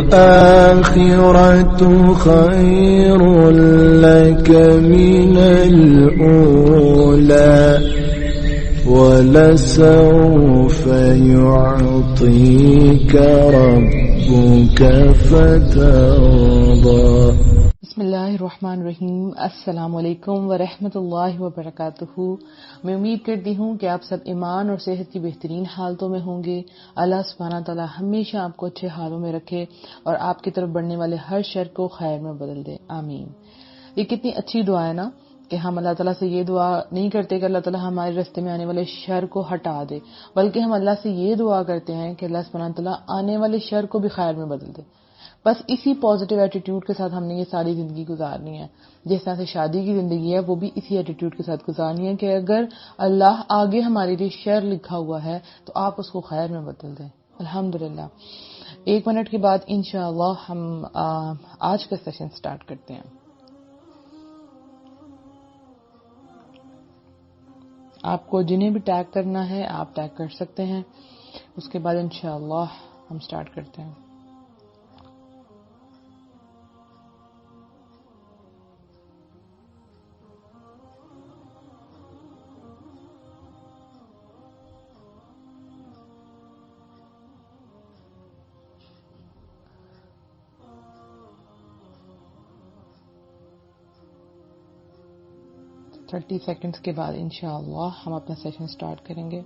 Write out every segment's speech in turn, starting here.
للآخرة خير لك من الأولى ولسوف يعطيك ربك فترضى. بسم اللہ الرحمن الرحیم. السلام علیکم ورحمۃ اللہ وبرکاتہ. میں امید کرتی ہوں کہ آپ سب ایمان اور صحت کی بہترین حالتوں میں ہوں گے. اللہ سبحانہ تعالی ہمیشہ آپ کو اچھے حالوں میں رکھے اور آپ کی طرف بڑھنے والے ہر شر کو خیر میں بدل دے. آمین. یہ کتنی اچھی دعا ہے نا کہ ہم اللہ تعالیٰ سے یہ دعا نہیں کرتے کہ اللہ تعالیٰ ہمارے راستے میں آنے والے شر کو ہٹا دے، بلکہ ہم اللہ سے یہ دعا کرتے ہیں کہ اللہ سبحانہ تعالیٰ آنے والے شر کو بھی خیر میں بدل دے. بس اسی پازیٹیو ایٹیٹیوڈ کے ساتھ ہم نے یہ ساری زندگی گزارنی ہے. جس طرح سے شادی کی زندگی ہے وہ بھی اسی ایٹیٹیوڈ کے ساتھ گزارنی ہے کہ اگر اللہ آگے ہمارے لیے شر لکھا ہوا ہے تو آپ اس کو خیر میں بدل دیں. الحمدللہ. 1 منٹ کے بعد انشاءاللہ ہم آج کا سیشن سٹارٹ کرتے ہیں. آپ کو جنہیں بھی ٹیگ کرنا ہے آپ ٹیگ کر سکتے ہیں. اس کے بعد انشاءاللہ ہم سٹارٹ کرتے ہیں. تو 30 سیکنڈز کے بعد انشاءاللہ ہم اپنا سیشن سٹارٹ کریں گے.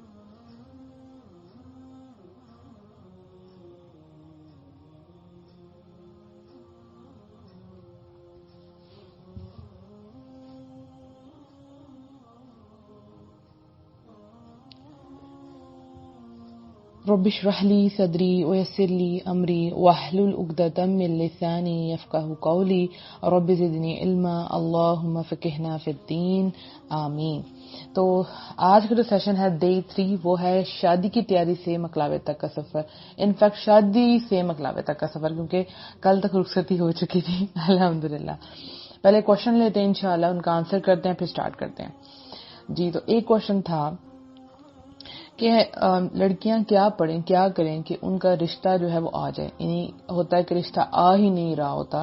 رب اشرح لي صدري ويسر لي امري واحلل عقدة من لساني يفقهوا قولي رب زدني علما اللهم فقهنا في الدين. آمین. تو آج کا جو سیشن ہے Day 3 وہ ہے شادی کی تیاری سے مقلاوے تک کا سفر. انفیکٹ شادی سے مقلاوے تک کا سفر، کیونکہ کل تک رخصتی ہو چکی تھی. الحمدللہ. پہلے کوشچن لیتے ہیں انشاءاللہ، ان کا آنسر کرتے ہیں پھر سٹارٹ کرتے ہیں. جی تو ایک کوشچن تھا کہ لڑکیاں کیا پڑھیں کیا کریں کہ ان کا رشتہ جو ہے وہ آ جائے. یعنی ہوتا ہے کہ رشتہ آ ہی نہیں رہا ہوتا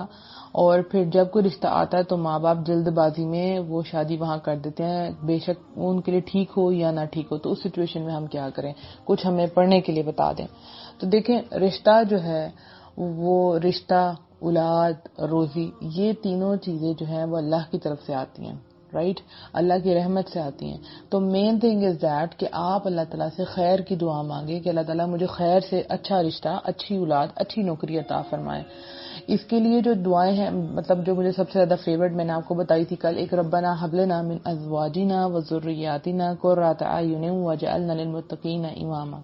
اور پھر جب کوئی رشتہ آتا ہے تو ماں باپ جلد بازی میں وہ شادی وہاں کر دیتے ہیں، بے شک ان کے لیے ٹھیک ہو یا نہ ٹھیک ہو. تو اس سچویشن میں ہم کیا کریں، کچھ ہمیں پڑھنے کے لیے بتا دیں. تو دیکھیں، رشتہ جو ہے وہ رشتہ، اولاد، روزی، یہ تینوں چیزیں جو ہیں وہ اللہ کی طرف سے آتی ہیں. رائٹ، اللہ کی رحمت سے آتی ہیں. تو مین تھنگ از دیٹ کہ آپ اللہ تعالیٰ سے خیر کی دعا مانگیں کہ اللہ تعالیٰ مجھے خیر سے اچھا رشتہ، اچھی اولاد، اچھی نوکری عطا فرمائے. اس کے لیے جو دعائیں ہیں، مطلب جو مجھے سب سے زیادہ فیورٹ میں نے آپ کو بتائی تھی کل، ایک ربنا ہب لنا من ازواجنا وذریاتنا قرۃ اعین واجعلنا للمتقین اماما.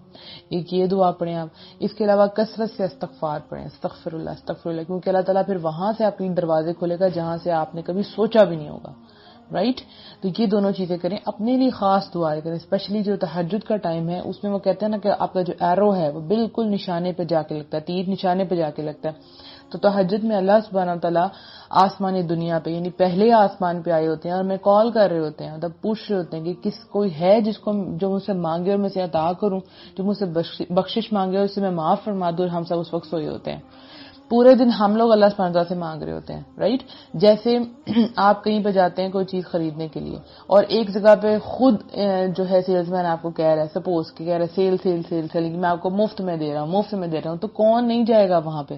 ایک یہ دعا پڑھیں آپ. اس کے علاوہ کثرت سے استغفار پڑھیں، استغفر اللہ استغفر اللہ، کیونکہ اللہ تعالیٰ پھر وہاں سے آپ کے دروازے کھولے گا جہاں سے آپ نے کبھی سوچا بھی نہیں ہوگا. رائٹ. تو یہ دونوں چیزیں کریں. اپنے لیے خاص دعائیں کریں، اسپیشلی جو تہجد کا ٹائم ہے اس میں وہ کہتے ہیں نا کہ آپ کا جو ایرو ہے وہ بالکل نشانے پہ جا کے لگتا ہے، تیر نشانے پہ جا کے لگتا ہے. تو تہجد میں اللہ سبحانہ تعالیٰ آسمانی دنیا پہ یعنی پہلے آسمان پہ آئے ہوتے ہیں اور میں کال کر رہے ہوتے ہیں، مطلب پوچھ رہے ہوتے ہیں کہ کس کوئی ہے جس کو جو مجھ سے مانگے اور میں سے عطا کروں، جو مجھ سے بخشش مانگے اور اسے میں معاف فرما دوں. اور ہم سب اس وقت سوئے ہوتے ہیں، پورے دن ہم لوگ اللہ سبحانہ تعالیٰ سے مانگ رہے ہوتے ہیں. رائٹ. جیسے آپ کہیں پہ جاتے ہیں کوئی چیز خریدنے کے لیے اور ایک جگہ پہ خود جو ہے سیلز مین آپ کو کہہ رہا ہے، سپوز کہ کہہ رہا ہے سیل میں آپ کو مفت میں دے رہا ہوں، تو کون نہیں جائے گا وہاں پہ؟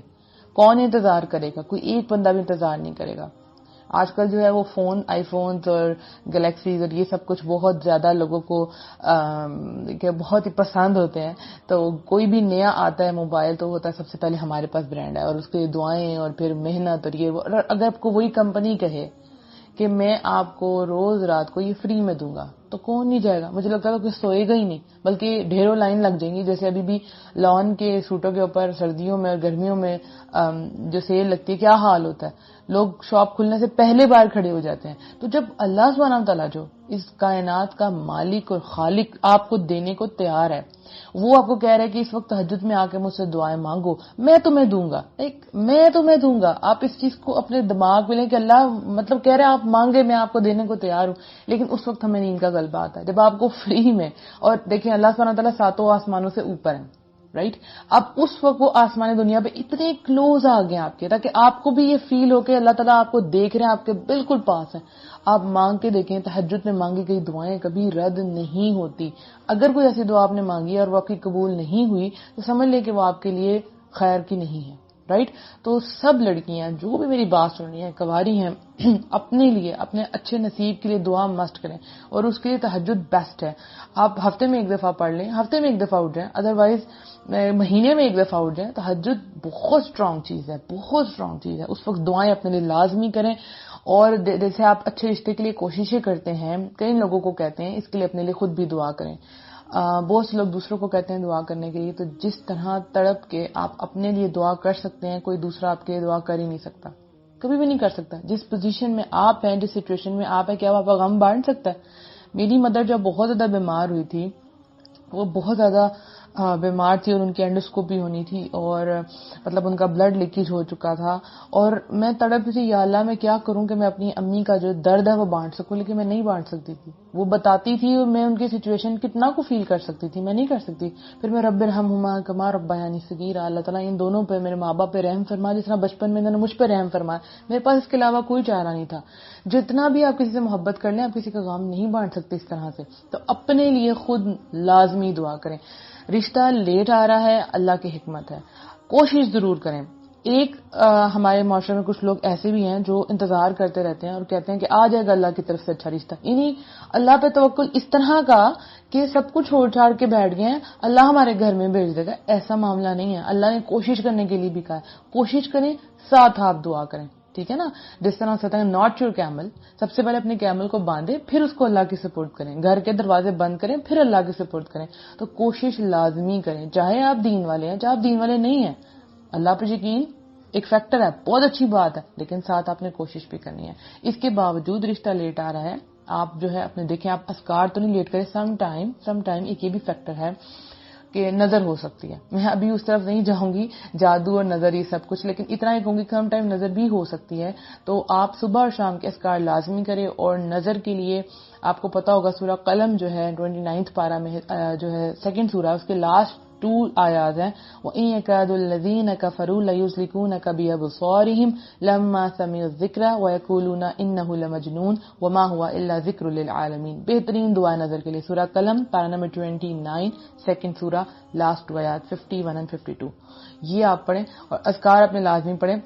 کون انتظار کرے گا؟ کوئی ایک بندہ بھی انتظار نہیں کرے گا. آج کل جو ہے وہ فون، آئی فونز اور گلیکسیز اور یہ سب کچھ بہت زیادہ لوگوں کو بہت ہی پسند ہوتے ہیں. تو کوئی بھی نیا آتا ہے موبائل تو ہوتا ہے سب سے پہلے ہمارے پاس برانڈ ہے اور اس کے دعائیں اور پھر محنت اور یہ. اگر آپ کو وہی کمپنی کہے کہ میں آپ کو روز رات کو یہ فری میں دوں گا تو کون نہیں جائے گا؟ مجھے لگتا ہے کہ سوئے گا ہی نہیں، بلکہ ڈھیروں لائن لگ جائیں گی. جیسے ابھی بھی لان کے سوٹوں کے اوپر سردیوں میں اور گرمیوں میں جو سیل لگتی ہے کیا حال ہوتا ہے، لوگ شاپ کھلنے سے پہلے بار کھڑے ہو جاتے ہیں. تو جب اللہ سبحانہ تعالیٰ جو اس کائنات کا مالک اور خالق آپ کو دینے کو تیار ہے، وہ آپ کو کہہ رہا ہے کہ اس وقت تہجد میں آ کے مجھ سے دعائیں مانگو، میں تمہیں دوں گا. آپ اس چیز کو اپنے دماغ میں لیں کہ اللہ مطلب کہہ رہے ہیں آپ مانگے، میں آپ کو دینے کو تیار ہوں. لیکن اس وقت ہمیں نیند کا غلبہ آتا ہے جب آپ کو فری میں. اور دیکھیں اللہ سبحانہ تعالیٰ 7 آسمانوں سے اوپر ہیں، رائٹ. اب اس وقت وہ آسمان دنیا پہ اتنے کلوز آ گئے آپ کے تاکہ آپ کو بھی یہ فیل ہو کہ اللہ تعالیٰ آپ کو دیکھ رہے ہیں, آپ کے بالکل پاس ہیں. آپ مانگ کے دیکھیں, تہجد میں مانگی گئی دعائیں کبھی رد نہیں ہوتی. اگر کوئی ایسی دعا آپ نے مانگی اور وہ آپ کی قبول نہیں ہوئی تو سمجھ لیں کہ وہ آپ کے لیے خیر کی نہیں ہے, رائٹ. تو سب لڑکیاں جو بھی میری بات سن رہی ہیں, کنواری ہیں, اپنے لیے اپنے اچھے نصیب کے لیے دعا مسٹ کریں, اور اس کے لیے تہجد بیسٹ ہے. آپ ہفتے میں ایک دفعہ پڑھ لیں, ہفتے میں ایک دفعہ اٹھ جائیں, ادروائز مہینے میں ایک دفعہ اٹھ جائیں. تہجد بہت اسٹرانگ چیز ہے, بہت اسٹرانگ چیز ہے. اس وقت دعائیں اپنے لیے لازمی کریں. اور جیسے آپ اچھے رشتے کے لیے کوششیں کرتے ہیں, کئی لوگوں کو کہتے ہیں اس کے لیے اپنے لیے خود بھی دعا کریں. بہت سے لوگ دوسروں کو کہتے ہیں دعا کرنے کے لیے, تو جس طرح تڑپ کے آپ اپنے لیے دعا کر سکتے ہیں, کوئی دوسرا آپ کے لیے دعا کر ہی نہیں سکتا, کبھی بھی نہیں کر سکتا. جس پوزیشن میں آپ ہیں, جس سچویشن میں آپ ہیں, کیا وہ آپ کا غم بانٹ سکتا ہے؟ میری مدر جب بہت زیادہ بیمار ہوئی تھی, وہ بہت زیادہ بیمار تھی اور ان کی اینڈوسکوپی ہونی تھی, اور مطلب ان کا بلڈ لیکیج ہو چکا تھا, اور میں تڑپ تھی یا اللہ میں کیا کروں کہ میں اپنی امی کا جو درد ہے وہ بانٹ سکوں, لیکن میں نہیں بانٹ سکتی تھی. وہ بتاتی تھی اور میں ان کی سچویشن کتنا کو فیل کر سکتی تھی, میں نہیں کر سکتی. پھر میں رب ارحمہما کما ربیانی صغیرا, اللہ تعالیٰ ان دونوں پہ, میرے ماں باپ پہ رحم فرما جس طرح بچپن میں انہوں نے مجھ پہ رحم فرمایا. میرے پاس اس کے علاوہ کوئی چارہ نہیں تھا. جتنا بھی آپ کسی سے محبت کر لیں, آپ کسی کا غم نہیں بانٹ سکتے اس طرح سے. تو اپنے لیے خود لازمی دعا کریں. رشتہ لیٹ آ رہا ہے, اللہ کی حکمت ہے, کوشش ضرور کریں. ایک ہمارے معاشرے میں کچھ لوگ ایسے بھی ہیں جو انتظار کرتے رہتے ہیں اور کہتے ہیں کہ آ جائے گا اللہ کی طرف سے اچھا رشتہ. یعنی اللہ پہ توکل اس طرح کا کہ سب کچھ چھوڑ چھاڑ کے بیٹھ گئے ہیں, اللہ ہمارے گھر میں بھیج دے گا. ایسا معاملہ نہیں ہے. اللہ نے کوشش کرنے کے لیے بھی کہا ہے, کوشش کریں, ساتھ آپ دعا کریں, ٹھیک ہے نا. جس طرح سے ناٹ یور کیمل, سب سے پہلے اپنے کیمل کو باندھے, پھر اس کو اللہ کی سپورٹ کریں. گھر کے دروازے بند کریں, پھر اللہ کی سپورٹ کریں. تو کوشش لازمی کریں, چاہے آپ دین والے ہیں چاہے آپ دین والے نہیں ہیں. اللہ پہ یقین ایک فیکٹر ہے, بہت اچھی بات ہے, لیکن ساتھ آپ نے کوشش بھی کرنی ہے. اس کے باوجود رشتہ لیٹ آ رہا ہے, آپ جو ہے اپنے دیکھیں, آپ اذکار تو نہیں لیٹ کریں. سم ٹائم ایک یہ بھی فیکٹر ہے کہ نظر ہو سکتی ہے. میں ابھی اس طرف نہیں جاؤں گی, جادو اور نظر یہ سب کچھ, لیکن اتنا ہی کہوں گی سم ٹائم نظر بھی ہو سکتی ہے. تو آپ صبح اور شام کے اذکار لازمی کریں. اور نظر کے لیے آپ کو پتا ہوگا سورہ قلم جو ہے 29 پارہ میں جو ہے سیکنڈ سورہ, اس کے لاسٹ 2 آیات ہیں, وَإِن يَكَادُ الَّذِينَ كَفَرُوا لَيُزْلِقُونَكَ بِأَبْصَارِهِمْ لَمَّا سَمِعُوا الذِّكْرَ وَيَقُولُونَ إِنَّهُ لَمَجْنُونٌ وَمَا هُوَ إِلَّا ذِكْرٌ لِلْعَالَمِينَ. بہترین دعا نظر کے لیے سورہ قلم پارہ نمبر 29 سیکنڈ سورہ لاسٹ 2 آیات 51 and 52. یہ آپ پڑھیں اور اذکار اپنے لازمی پڑھیں.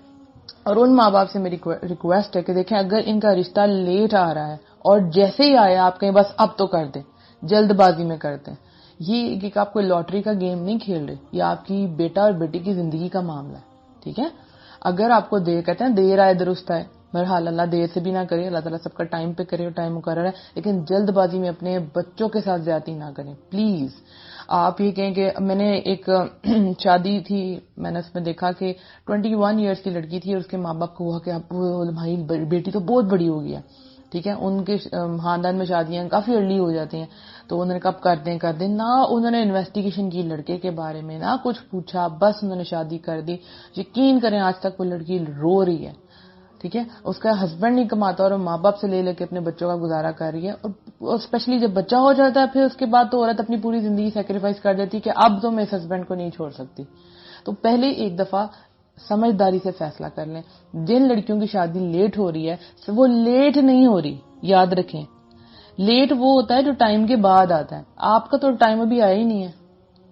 اور ان ماں باپ سے میری ریکویسٹ ہے کہ دیکھیں, اگر ان کا رشتہ لیٹ آ رہا ہے اور جیسے ہی آیا آپ کہیں بس اب تو کر دیں, جلد بازی میں کرتے ہیں. یہ کہ آپ کوئی لاٹری کا گیم نہیں کھیل رہے, یہ آپ کی بیٹا اور بیٹی کی زندگی کا معاملہ ہے, ٹھیک ہے. اگر آپ کو دیر, کہتے ہیں دیر آئے درست آئے, بہرحال اللہ دیر سے بھی نہ کرے, اللہ تعالیٰ سب کا ٹائم پہ کرے اور ٹائم مقرر ہے, لیکن جلد بازی میں اپنے بچوں کے ساتھ زیادتی نہ کریں پلیز. آپ یہ کہیں کہ میں نے ایک شادی تھی, میں نے اس میں دیکھا کہ 21 ایئرس کی لڑکی تھی, اور اس کے ماں باپ کو ہوا کہ بھائی بیٹی تو بہت بڑی ہو گئی ہے, ٹھیک ہے. ان کے خاندان میں شادیاں کافی ارلی ہو جاتی ہیں, تو انہوں نے کب کر دیں نہ انہوں نے انویسٹیگیشن کی لڑکے کے بارے میں, نہ کچھ پوچھا, بس انہوں نے شادی کر دی. یقین کریں آج تک وہ لڑکی رو رہی ہے, ٹھیک ہے. اس کا ہسبینڈ نہیں کماتا اور ماں باپ سے لے کے اپنے بچوں کا گزارا کر رہی ہے. اور اسپیشلی جب بچہ ہو جاتا ہے پھر اس کے بعد تو عورت اپنی پوری زندگی سیکریفائز کر دیتی کہ اب تو میں اس ہسبینڈ کو نہیں چھوڑ سکتی. تو پہلے ایک دفعہ سمجھداری سے فیصلہ کر لیں. جن لڑکیوں کی شادی لیٹ ہو رہی ہے وہ لیٹ نہیں ہو رہی, یاد رکھیں. لیٹ وہ ہوتا ہے جو ٹائم کے بعد آتا ہے, آپ کا تو ٹائم ابھی آیا ہی نہیں ہے,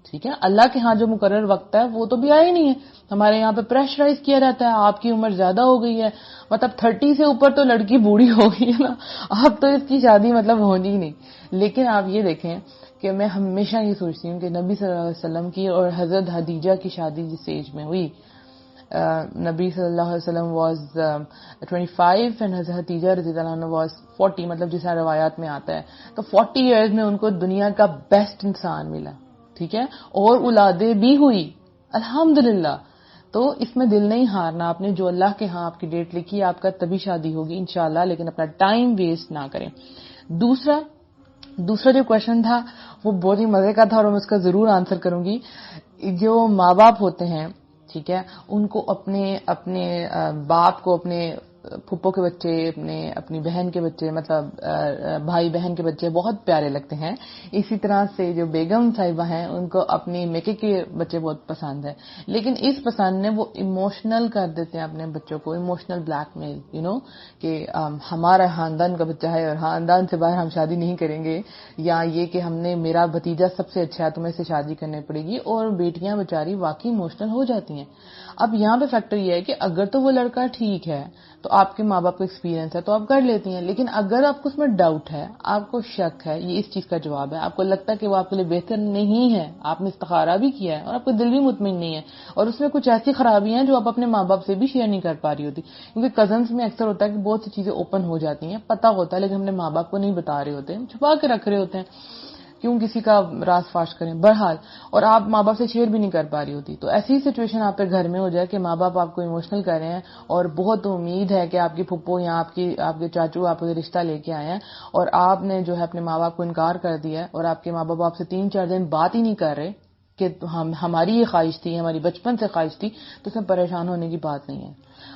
ٹھیک ہے. اللہ کے ہاں جو مقرر وقت ہے وہ تو بھی آیا ہی نہیں ہے. ہمارے یہاں پہ پریشرائز کیا رہتا ہے, آپ کی عمر زیادہ ہو گئی ہے, مطلب 30 سے اوپر تو لڑکی بوڑھی ہو گئی ہے نا, اب تو اس کی شادی مطلب ہونی ہی نہیں. لیکن آپ یہ دیکھیں کہ میں ہمیشہ یہ سوچتی ہوں کہ نبی صلی اللہ علیہ وسلم کی اور حضرت خدیجہ کی شادی جس ایج میں ہوئی, نبی صلی اللہ علیہ وسلم واز 25 and حضرت خدیجہ رضی اللہ عنہ واز 40, مطلب جیسا روایات میں آتا ہے. تو 40 ایئرز میں ان کو دنیا کا بیسٹ انسان ملا, ٹھیک ہے, اور اولادیں بھی ہوئی الحمدللہ. تو اس میں دل نہیں ہارنا آپ نے, جو اللہ کے ہاں آپ کی ڈیٹ لکھی آپ کا تبھی شادی ہوگی انشاءاللہ, لیکن اپنا ٹائم ویسٹ نہ کریں. دوسرا جو کویشچن تھا وہ بہت ہی مزے کا تھا اور میں اس کا ضرور آنسر کروں گی. جو ماں باپ ہوتے ہیں, ٹھیک ہے, ان کو اپنے باپ کو اپنے پھپھو کے بچے، اپنی بہن کے بچے، مطلب بھائی بہن کے بچے بہت پیارے لگتے ہیں. اسی طرح سے جو بیگم صاحبہ ہیں ان کو اپنی میکے کے بچے بہت پسند ہیں. لیکن اس پسند نے وہ ایموشنل کر دیتے ہیں اپنے بچوں کو، ایموشنل بلیک میل کہ ہمارا خاندان کا بچہ ہے اور خاندان سے باہر ہم شادی نہیں کریں گے، یا یہ کہ ہم نے میرا بھتیجا سب سے اچھا ہے تمہیں سے شادی کرنی پڑے گی. اور بیٹیاں بیچاری واقعی ایموشنل ہو جاتی ہیں. اب یہاں پہ فیکٹر یہ ہے کہ اگر تو وہ لڑکا ٹھیک ہے تو آپ کے ماں باپ کو ایکسپیرینس ہے تو آپ کر لیتی ہیں، لیکن اگر آپ کو اس میں ڈاؤٹ ہے، آپ کو شک ہے، یہ اس چیز کا جواب ہے، آپ کو لگتا ہے کہ وہ آپ کے لیے بہتر نہیں ہے، آپ نے استخارہ بھی کیا ہے اور آپ کو دل بھی مطمئن نہیں ہے، اور اس میں کچھ ایسی خرابیاں ہیں جو آپ اپنے ماں باپ سے بھی شیئر نہیں کر پا رہی ہوتی. کیونکہ کزنس میں اکثر ہوتا ہے کہ بہت سی چیزیں اوپن ہو جاتی ہیں، پتہ ہوتا ہے لیکن ہم نے ماں باپ کو نہیں بتا رہے ہوتے ہیں، چھپا کے رکھ رہے ہوتے ہیں، کیوں کسی کا راز فاش کریں. بہرحال اور آپ ماں باپ سے شیئر بھی نہیں کر پا رہی ہوتی. تو ایسی سچویشن آپ کے گھر میں ہو جائے کہ ماں باپ آپ کو ایموشنل کر رہے ہیں اور بہت امید ہے کہ آپ کی پھپھو یا آپ کے چاچو آپ کو رشتہ لے کے آئے ہیں، اور آپ نے جو ہے اپنے ماں باپ کو انکار کر دیا ہے، اور آپ کے ماں باپ آپ سے 3-4 دن بات ہی نہیں کر رہے کہ ہماری یہ خواہش تھی، ہماری بچپن سے خواہش تھی، تو اس میں پریشان ہونے کی بات نہیں ہے.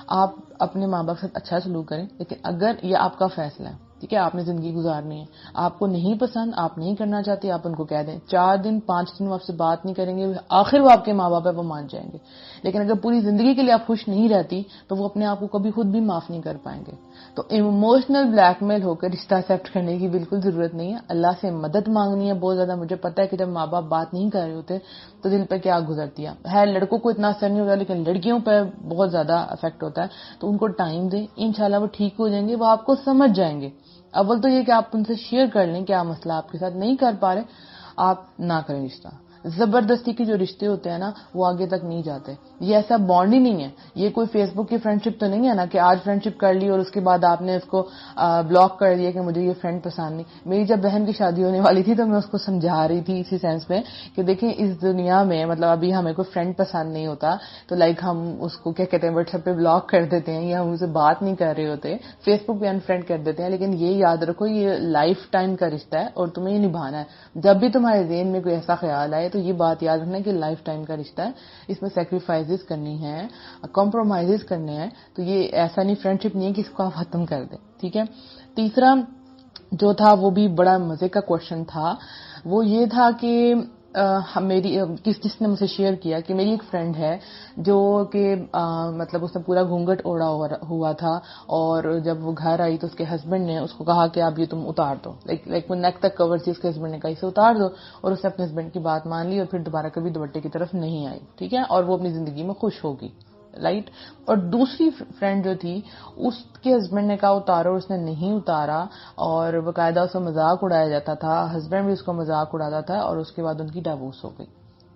آپ اپنے ماں باپ سے اچھا سلوک کریں، لیکن اگر یہ آپ کا فیصلہ ہے، ٹھیک ہے، آپ نے زندگی گزارنی ہے، آپ کو نہیں پسند، آپ نہیں کرنا چاہتے، آپ ان کو کہہ دیں. 4 دن 5 دن وہ آپ سے بات نہیں کریں گے، آخر وہ آپ کے ماں باپ ہے، وہ مان جائیں گے. لیکن اگر پوری زندگی کے لیے آپ خوش نہیں رہتی تو وہ اپنے آپ کو کبھی خود بھی معاف نہیں کر پائیں گے. تو ایموشنل بلیک میل ہو کر رشتہ ایکسپٹ کرنے کی بالکل ضرورت نہیں ہے. اللہ سے مدد مانگنی ہے بہت زیادہ. مجھے پتا ہے کہ جب ماں باپ بات نہیں کر رہے ہوتے تو دل پہ کیا گزرتی ہے. لڑکوں کو اتنا اثر نہیں ہوتا لیکن لڑکیوں پہ بہت زیادہ افیکٹ ہوتا ہے. تو ان کو ٹائم دیں، انشاءاللہ وہ ٹھیک ہو جائیں گے، وہ آپ کو سمجھ جائیں گے. اول تو یہ کہ آپ ان سے شیئر کر لیں کیا مسئلہ آپ کے ساتھ، نہیں کر پا رہے آپ نہ کریں رشتہ. زبردستی کے جو رشتے ہوتے ہیں نا وہ آگے تک نہیں جاتے. یہ ایسا بانڈ ہی نہیں ہے. یہ کوئی فیس بک کی فرینڈ شپ تو نہیں ہے نا کہ آج فرینڈ شپ کر لی اور اس کے بعد آپ نے اس کو بلاک کر دیا کہ مجھے یہ فرینڈ پسند نہیں. میری جب بہن کی شادی ہونے والی تھی تو میں اس کو سمجھا رہی تھی اسی سینس میں کہ دیکھیں اس دنیا میں مطلب ابھی ہمیں کوئی فرینڈ پسند نہیں ہوتا تو لائک ہم اس کو کیا کہتے ہیں واٹس ایپ پہ بلاک کر دیتے ہیں یا ہم اسے بات نہیں کر رہے ہوتے، فیس بک پہ انفرینڈ کر دیتے ہیں. لیکن یہ یاد رکھو یہ لائف ٹائم کا رشتہ ہے اور تمہیں یہ نبھانا ہے. جب بھی تمہارے ذہن میں کوئی ایسا خیال آئے تو یہ بات یاد رکھنا کہ لائف ٹائم کا رشتہ ہے، اس میں سیکریفائزز کرنی ہے، کمپرومائزز کرنے ہیں. تو یہ ایسا نہیں فرینڈ شپ نہیں ہے کہ اس کو آپ ختم کر دیں. ٹھیک ہے. تیسرا جو تھا وہ بھی بڑا مزے کا کوشچن تھا. وہ یہ تھا کہ میری جس نے مجھے شیئر کیا کہ میری ایک فرینڈ ہے جو کہ مطلب اس نے پورا گھونگھٹ اوڑا ہوا تھا اور جب وہ گھر آئی تو اس کے ہسبینڈ نے اس کو کہا کہ اب یہ تم اتار دو، لائک وہ نیک تک کور تھی، اس کے ہسبینڈ نے کہا اسے اتار دو، اور اس نے اپنے ہسبینڈ کی بات مان لی اور پھر دوبارہ کبھی دوپٹے کی طرف نہیں آئی. ٹھیک ہے. اور وہ اپنی زندگی میں خوش ہوگی. رائٹ. اور دوسری فرینڈ جو تھی اس کے ہسبینڈ نے کہا اتارو، اس نے نہیں اتارا اور باقاعدہ اس کو مذاق اڑایا جاتا تھا، ہسبینڈ بھی اس کو مذاق اڑاتا تھا اور اس کے بعد ان کی ڈیوورس ہو گئی.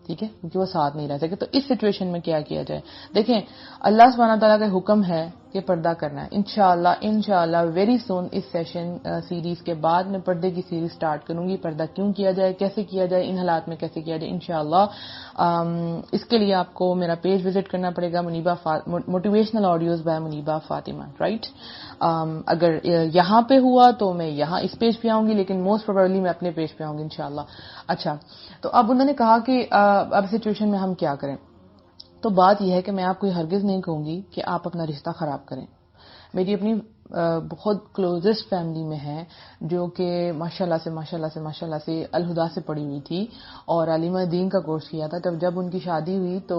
ٹھیک ہے. کیونکہ وہ ساتھ نہیں رہ سکے. تو اس سچویشن میں کیا کیا جائے؟ دیکھیں اللہ سبحانہ تعالیٰ کا حکم ہے کہ پردہ کرنا ہے. انشاءاللہ ویری سون اس سیشن سیریز کے بعد میں پردے کی سیریز سٹارٹ کروں گی. پردہ کیوں کیا جائے، کیسے کیا جائے، ان حالات میں کیسے کیا جائے انشاءاللہ. اس کے لیے آپ کو میرا پیج وزٹ کرنا پڑے گا، motivational audios by Muniba Fatima. Right. اگر یہاں پہ ہوا تو میں یہاں اس پیج پہ آؤں گی، لیکن موسٹ پروبیبلی میں اپنے پیج پہ آؤں گی انشاءاللہ. اچھا. تو اب انہوں نے کہا کہ اب سچویشن میں ہم کیا کریں. تو بات یہ ہے کہ میں آپ کو ہرگز نہیں کہوں گی کہ آپ اپنا رشتہ خراب کریں. میری اپنی بہت کلوزسٹ فیملی میں ہے جو کہ ماشاءاللہ سے الہدا سے پڑھی ہوئی تھی اور عالمہ دین کا کورس کیا تھا. جب ان کی شادی ہوئی تو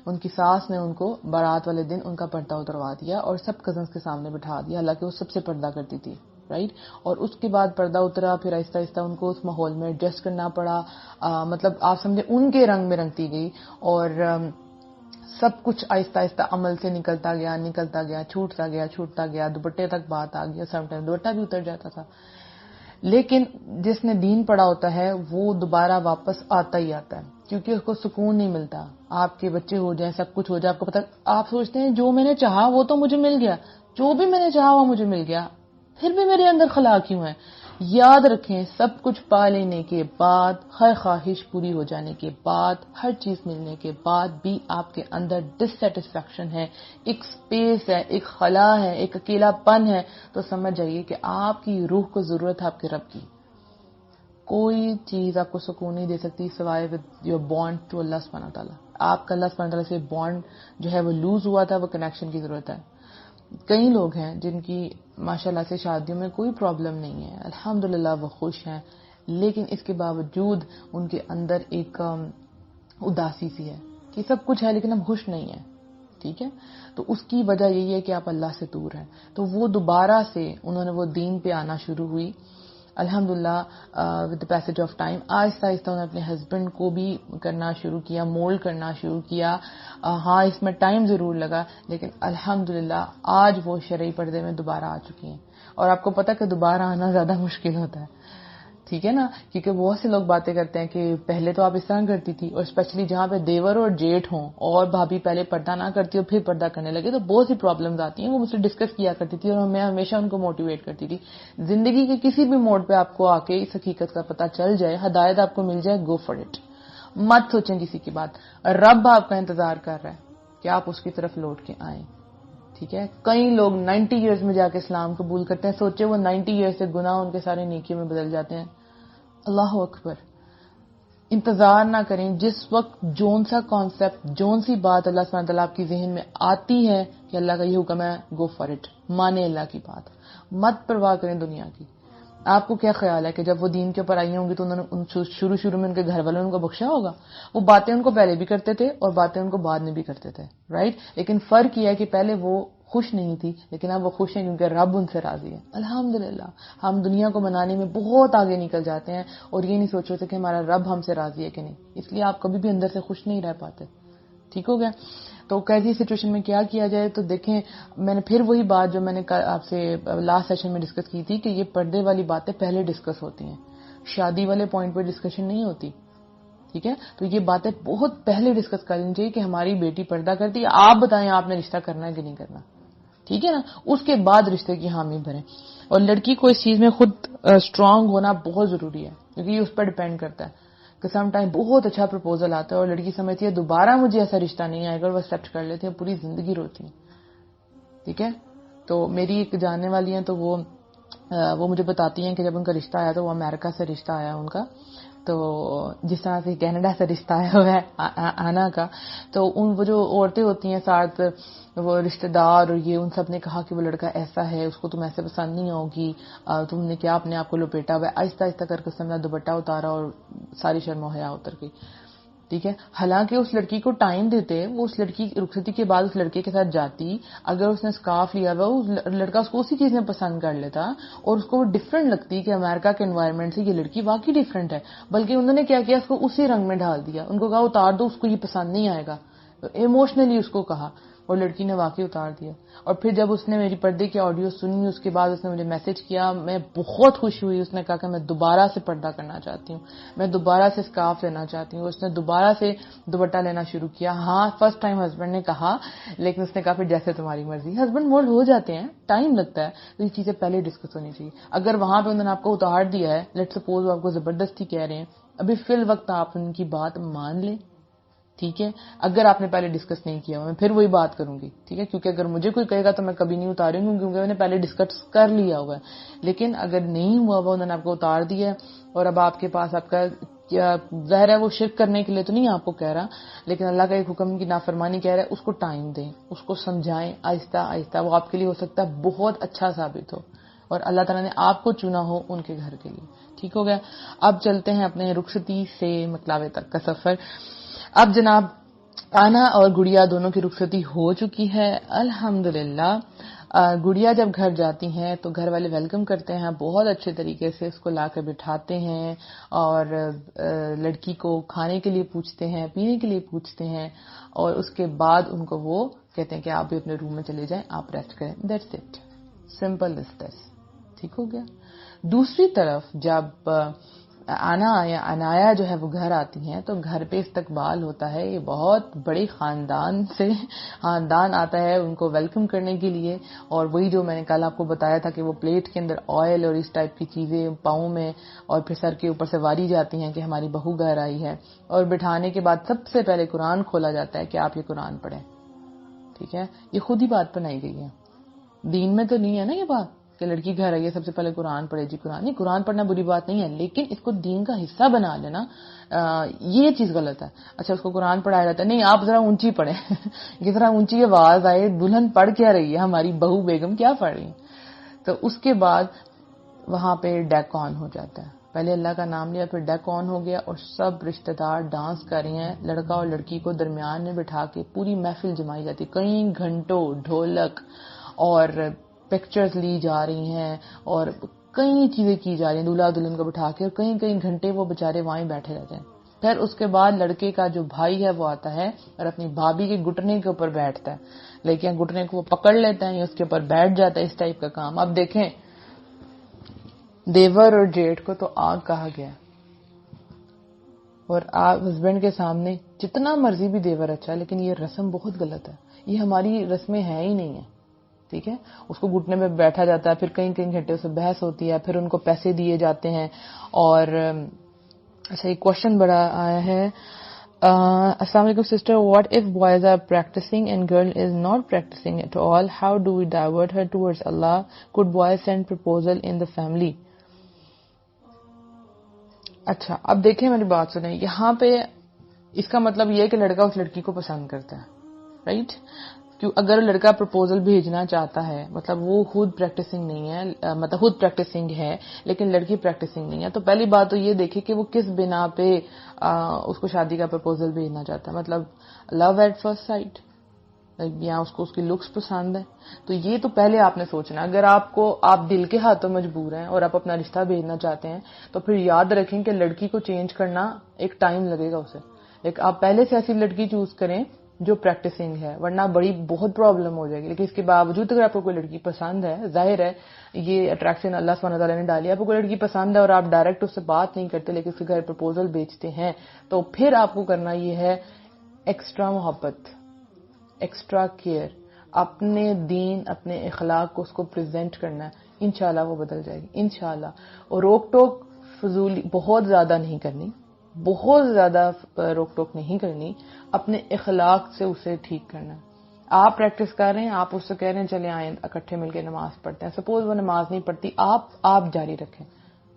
ان کی ساس نے ان کو بارات والے دن ان کا پردہ اتروا دیا اور سب کزنس کے سامنے بٹھا دیا، حالانکہ وہ سب سے پردہ کرتی تھی. رائٹ. اور اس کے بعد پردہ اترا، پھر آہستہ آہستہ ان کو اس ماحول میں ایڈجسٹ کرنا پڑا. مطلب آپ سمجھے ان کے رنگ میں رنگتی گئی اور سب کچھ آہستہ آہستہ عمل سے نکلتا گیا، چھوٹتا گیا. دوپٹے تک بات آ گیا، سم ٹائم دوپٹہ بھی اتر جاتا تھا. لیکن جس نے دین پڑھا ہوتا ہے وہ دوبارہ واپس آتا ہی آتا ہے، کیونکہ اس کو سکون نہیں ملتا. آپ کے بچے ہو جائیں، سب کچھ ہو جائے، آپ کو پتا آپ سوچتے ہیں جو میں نے چاہا وہ تو مجھے مل گیا، جو بھی میں نے چاہا وہ مجھے مل گیا، پھر بھی میرے اندر خلا کیوں ہے. یاد رکھیں سب کچھ پا لینے کے بعد، ہر خواہش پوری ہو جانے کے بعد، ہر چیز ملنے کے بعد بھی آپ کے اندر ڈسسیٹسفیکشن ہے، ایک سپیس ہے، ایک خلا ہے، ایک اکیلا پن ہے، تو سمجھ جائیے کہ آپ کی روح کو ضرورت ہے آپ کے رب کی. کوئی چیز آپ کو سکون نہیں دے سکتی سوائے ود یور بانڈ ٹو اللہ سبحانہ تعالیٰ. آپ کا اللہ سبحانہ تعالیٰ سے بانڈ جو ہے وہ لوز ہوا تھا، وہ کنیکشن کی ضرورت ہے. کئی لوگ ہیں جن کی ماشاءاللہ سے شادیوں میں کوئی پرابلم نہیں ہے، الحمدللہ وہ خوش ہیں، لیکن اس کے باوجود ان کے اندر ایک اداسی سی ہے کہ سب کچھ ہے لیکن ہم خوش نہیں ہیں. ٹھیک ہے، تو اس کی وجہ یہی ہے کہ آپ اللہ سے دور ہیں. تو وہ دوبارہ سے انہوں نے وہ دین پہ آنا شروع ہوئی. الحمدللہ with the passage of time آہستہ آہستہ انہوں نے اپنے ہسبینڈ کو بھی کرنا شروع کیا، مولڈ کرنا شروع کیا. ہاں اس میں ٹائم ضرور لگا، لیکن الحمدللہ آج وہ شرعی پردے میں دوبارہ آ چکی ہیں. اور آپ کو پتہ کہ دوبارہ آنا زیادہ مشکل ہوتا ہے، ٹھیک ہے نا، کیونکہ بہت سے لوگ باتیں کرتے ہیں کہ پہلے تو آپ اس طرح کرتی تھی، اور اسپیشلی جہاں پہ دیور اور جیٹھ ہوں اور بھابھی پہلے پردہ نہ کرتی اور پھر پردہ کرنے لگے تو بہت سی پرابلمز آتی ہیں. وہ مجھ سے ڈسکس کیا کرتی تھی اور میں ہمیشہ ان کو موٹیویٹ کرتی تھی. زندگی کے کسی بھی موڑ پہ آپ کو آ کے اس حقیقت کا پتہ چل جائے، ہدایت آپ کو مل جائے، گو فار اٹ. مت سوچیں کسی کی بات. رب آپ کا انتظار کر رہا ہے کہ آپ اس کی طرف لوٹ کے آئیں. ٹھیک ہے، کئی لوگ 90 ایئرز میں جا کے اسلام قبول کرتے ہیں. سوچے وہ 90 ایئرز سے گناہ ان کے سارے نیکیوں میں بدل جاتے ہیں. اللہ اکبر. انتظار نہ کریں. جس وقت جون سا کانسیپٹ، جون سی بات اللہ سبحانہ تعالیٰ آپ کی ذہن میں آتی ہے کہ اللہ کا یہ حکم ہے، گو فار اٹ. مانے اللہ کی بات، مت پرواہ کریں دنیا کی. آپ کو کیا خیال ہے کہ جب وہ دین کے اوپر آئی ہوں گی تو انہوں نے شروع میں ان کے گھر والوں نے ان کو بخشا ہوگا؟ وہ باتیں ان کو پہلے بھی کرتے تھے اور باتیں ان کو بعد میں بھی کرتے تھے، رائٹ. لیکن فرق یہ ہے کہ پہلے وہ خوش نہیں تھی، لیکن اب وہ خوش ہیں کیونکہ رب ان سے راضی ہے. الحمدللہ ہم دنیا کو منانے میں بہت آگے نکل جاتے ہیں اور یہ نہیں سوچ رہے کہ ہمارا رب ہم سے راضی ہے کہ نہیں، اس لیے آپ کبھی بھی اندر سے خوش نہیں رہ پاتے. ٹھیک ہو گیا. تو کیسی سچویشن میں کیا کیا جائے؟ تو دیکھیں، میں نے پھر وہی بات جو میں نے آپ سے لاسٹ سیشن میں ڈسکس کی تھی کہ یہ پردے والی باتیں پہلے ڈسکس ہوتی ہیں، شادی والے پوائنٹ پہ ڈسکشن نہیں ہوتی. ٹھیک ہے، تو یہ باتیں بہت پہلے ڈسکس کرنی چاہیے کہ ہماری بیٹی پردہ کرتی ہے، آپ بتائیں آپ نے رشتہ کرنا ہے کہ نہیں کرنا. ٹھیک ہے نا، اس کے بعد رشتے کی حامی بھریں. اور لڑکی کو اس چیز میں خود اسٹرانگ ہونا بہت ضروری ہے، کیونکہ یہ اس پر ڈیپینڈ کرتا ہے کہ سم ٹائم بہت اچھا پرپوزل آتا ہے اور لڑکی سمجھتی ہے دوبارہ مجھے ایسا رشتہ نہیں آئے گا اور وہ ایکسیپٹ کر لیتی ہے، پوری زندگی روتی ہیں. ٹھیک ہے، تو میری ایک جاننے والی ہیں تو وہ مجھے بتاتی ہیں کہ جب ان کا رشتہ آیا تو وہ امریکہ سے رشتہ آیا ان کا، تو جس طرح سے کینیڈا سے رشتہ آیا ہوا ہے آنا کا، تو وہ جو عورتیں ہوتی ہیں ساتھ، وہ رشتہ دار اور یہ ان سب نے کہا کہ وہ لڑکا ایسا ہے، اس کو تم ایسے پسند نہیں ہوگی، تم نے کیا اپنے آپ کو لپیٹا ہوا ہے. آہستہ آہستہ کر کے اس نے دوپٹہ اتارا اور ساری شرم و حیا اتر گئی. ٹھیک ہے، حالانکہ اس لڑکی کو ٹائم دیتے، وہ اس لڑکی کی رخصتی کے بعد اس لڑکے کے ساتھ جاتی، اگر اس نے سکارف لیا ہوا لڑکا اس کو اسی چیز میں پسند کر لیتا اور اس کو وہ ڈفرینٹ لگتی کہ امریکہ کے انوائرمنٹ سے یہ لڑکی واقعی ڈفرینٹ ہے. بلکہ انہوں نے کیا کیا، اس کو اسی رنگ میں ڈال دیا. ان کو کہا اتار دو، اس کو یہ پسند نہیں آئے گا، ایموشنلی اس کو کہا، اور لڑکی نے واقعی اتار دیا. اور پھر جب اس نے میری پردے کی آڈیو سنی، اس کے بعد اس نے مجھے میسج کیا، میں بہت خوش ہوئی. اس نے کہا کہ میں دوبارہ سے پردہ کرنا چاہتی ہوں، میں دوبارہ سے اسکارف لینا چاہتی ہوں. اس نے دوبارہ سے دوپٹہ لینا شروع کیا. ہاں فرسٹ ٹائم ہسبینڈ نے کہا، لیکن اس نے کہا پھر جیسے تمہاری مرضی. ہسبینڈ مولڈ ہو جاتے ہیں، ٹائم لگتا ہے، تو یہ چیزیں پہلے ڈسکس ہونی چاہیے. اگر وہاں پہ انہوں نے آپ کو اتار دیا ہے، لیٹ سپوز وہ آپ کو زبردستی کہہ رہے ہیں، ابھی فی الوقت آپ ان کی بات مان لیں. ٹھیک ہے، اگر آپ نے پہلے ڈسکس نہیں کیا، میں پھر وہی بات کروں گی. ٹھیک ہے، کیونکہ اگر مجھے کوئی کہے گا تو میں کبھی نہیں اتاروں گی، کیونکہ میں نے پہلے ڈسکس کر لیا ہوا ہے. لیکن اگر نہیں ہوا ہوا، انہوں نے آپ کو اتار دیا ہے اور اب آپ کے پاس آپ کا ظاہر ہے وہ شرک کرنے کے لیے تو نہیں آپ کو کہہ رہا، لیکن اللہ کا ایک حکم کی نافرمانی کہہ رہا ہے، اس کو ٹائم دیں، اس کو سمجھائیں آہستہ آہستہ. وہ آپ کے لیے ہو سکتا ہے بہت اچھا ثابت ہو اور اللہ تعالیٰ نے آپ کو چنا ہو ان کے گھر کے لیے. ٹھیک ہو گیا. اب چلتے ہیں اپنے رخصتی سے مکلاوے تک کا سفر. اب جناب آنا اور گڑیا دونوں کی رخصتی ہو چکی ہے الحمدللہ. گڑیا جب گھر جاتی ہیں تو گھر والے ویلکم کرتے ہیں بہت اچھے طریقے سے، اس کو لا کر بٹھاتے ہیں اور لڑکی کو کھانے کے لیے پوچھتے ہیں، پینے کے لیے پوچھتے ہیں، اور اس کے بعد ان کو وہ کہتے ہیں کہ آپ بھی اپنے روم میں چلے جائیں، آپ ریسٹ کریں. دیٹس اٹ، سمپل از دس. ٹھیک ہو گیا. دوسری طرف جب آنا یا انایا جو ہے وہ گھر آتی ہیں تو گھر پہ استقبال ہوتا ہے. یہ بہت بڑے خاندان آتا ہے ان کو ویلکم کرنے کے لیے. اور وہی جو میں نے کل آپ کو بتایا تھا کہ وہ پلیٹ کے اندر آئل اور اس ٹائپ کی چیزیں پاؤں میں اور پھر سر کے اوپر سے واری جاتی ہیں کہ ہماری بہو گھر آئی ہے. اور بٹھانے کے بعد سب سے پہلے قرآن کھولا جاتا ہے کہ آپ یہ قرآن پڑھیں. ٹھیک ہے، یہ خود ہی بات بنائی گئی ہے، دین میں تو نہیں ہے نا یہ بات. کہ لڑکی گھر آئی ہے سب سے پہلے قرآن پڑھے. جی قرآن نہیں, قرآن پڑھنا بری بات نہیں ہے, لیکن اس کو دین کا حصہ بنا لینا یہ چیز غلط ہے. اچھا اس کو قرآن پڑھایا جاتا ہے, نہیں آپ ذرا اونچی پڑھیں, یہ ذرا اونچی آواز آئے, دلہن پڑھ کیا رہی ہے, ہماری بہو بیگم کیا پڑھ رہی ہے. تو اس کے بعد وہاں پہ ڈیک آن ہو جاتا ہے. پہلے اللہ کا نام لیا, پھر ڈیک آن ہو گیا, اور سب رشتہ دار ڈانس کر رہے ہیں. لڑکا اور لڑکی کو درمیان میں بٹھا کے پوری محفل جمائی جاتی, کئی گھنٹوں ڈھولک اور پکچرز لی جا رہی ہیں اور کئی چیزیں کی جا رہی ہیں دولہا دلہن کو بٹھا کے, اور کئی کئی گھنٹے وہ بےچارے وہیں بیٹھے رہتے ہیں. پھر اس کے بعد لڑکے کا جو بھائی ہے وہ آتا ہے اور اپنی بھابھی کے گھٹنے کے اوپر بیٹھتا ہے, لیکن گھٹنے کو وہ پکڑ لیتا ہے یا اس کے اوپر بیٹھ جاتا ہے, اس ٹائپ کا کام. اب دیکھیں دیور اور جیٹھ کو تو آگ کہا گیا, اور آپ ہسبینڈ کے سامنے جتنا مرضی بھی دیور اچھا ہے, لیکن یہ رسم بہت غلط ہے, یہ ہماری رسمیں ہیں ہی نہیں ہے. ٹھیک ہے, اس کو گھٹنے میں بیٹھا جاتا ہے, پھر کئی کئی گھنٹے اسے بحث ہوتی ہے, پھر ان کو پیسے دیے جاتے ہیں. اور اچھا ایک کوشچن بڑا آیا ہے, السلام علیکم sister, what if boys are practising and girl is not practising at all, how do we divert her towards اللہ, could boys send proposal in the family. اچھا اب دیکھیں میری بات سنیں, یہاں پہ اس کا مطلب یہ ہے کہ لڑکا اس لڑکی کو پسند کرتا ہے, رائٹ. اگر لڑکا پرپوزل بھیجنا چاہتا ہے, مطلب وہ خود پریکٹسنگ نہیں ہے, مطلب خود پریکٹسنگ ہے لیکن لڑکی پریکٹسنگ نہیں ہے, تو پہلی بات تو یہ دیکھے کہ وہ کس بنا پہ اس کو شادی کا پرپوزل بھیجنا چاہتا ہے. مطلب لو ایٹ فرسٹ سائٹ, یا اس کو اس کی لکس پسند ہے, تو یہ تو پہلے آپ نے سوچنا. اگر آپ دل کے ہاتھوں مجبور ہیں اور آپ اپنا رشتہ بھیجنا چاہتے ہیں, تو پھر یاد رکھیں کہ لڑکی کو چینج کرنا ایک ٹائم لگے گا اسے. لیکن آپ پہلے سے ایسی لڑکی چوز کریں جو پریکٹسنگ ہے, ورنہ بہت پرابلم ہو جائے گی. لیکن اس کے باوجود اگر آپ کو کوئی لڑکی پسند ہے, ظاہر ہے یہ اٹریکشن اللہ سبحانہ تعالیٰ نے ڈالی, آپ کو کوئی لڑکی پسند ہے اور آپ ڈائریکٹ اس سے بات نہیں کرتے لیکن اس کے گھر پرپوزل بیچتے ہیں, تو پھر آپ کو کرنا یہ ہے ایکسٹرا محبت, ایکسٹرا کیئر, اپنے دین اپنے اخلاق کو اس کو پریزنٹ کرنا ہے. انشاءاللہ وہ بدل جائے گی انشاءاللہ. اور روک ٹوک فضولی بہت زیادہ نہیں کرنی, بہت زیادہ روک ٹوک نہیں کرنی, اپنے اخلاق سے اسے ٹھیک کرنا. آپ پریکٹس کر رہے ہیں, آپ اس سے کہہ رہے ہیں چلے آئیں اکٹھے مل کے نماز پڑھتے ہیں, سپوز وہ نماز نہیں پڑھتی, آپ جاری رکھیں,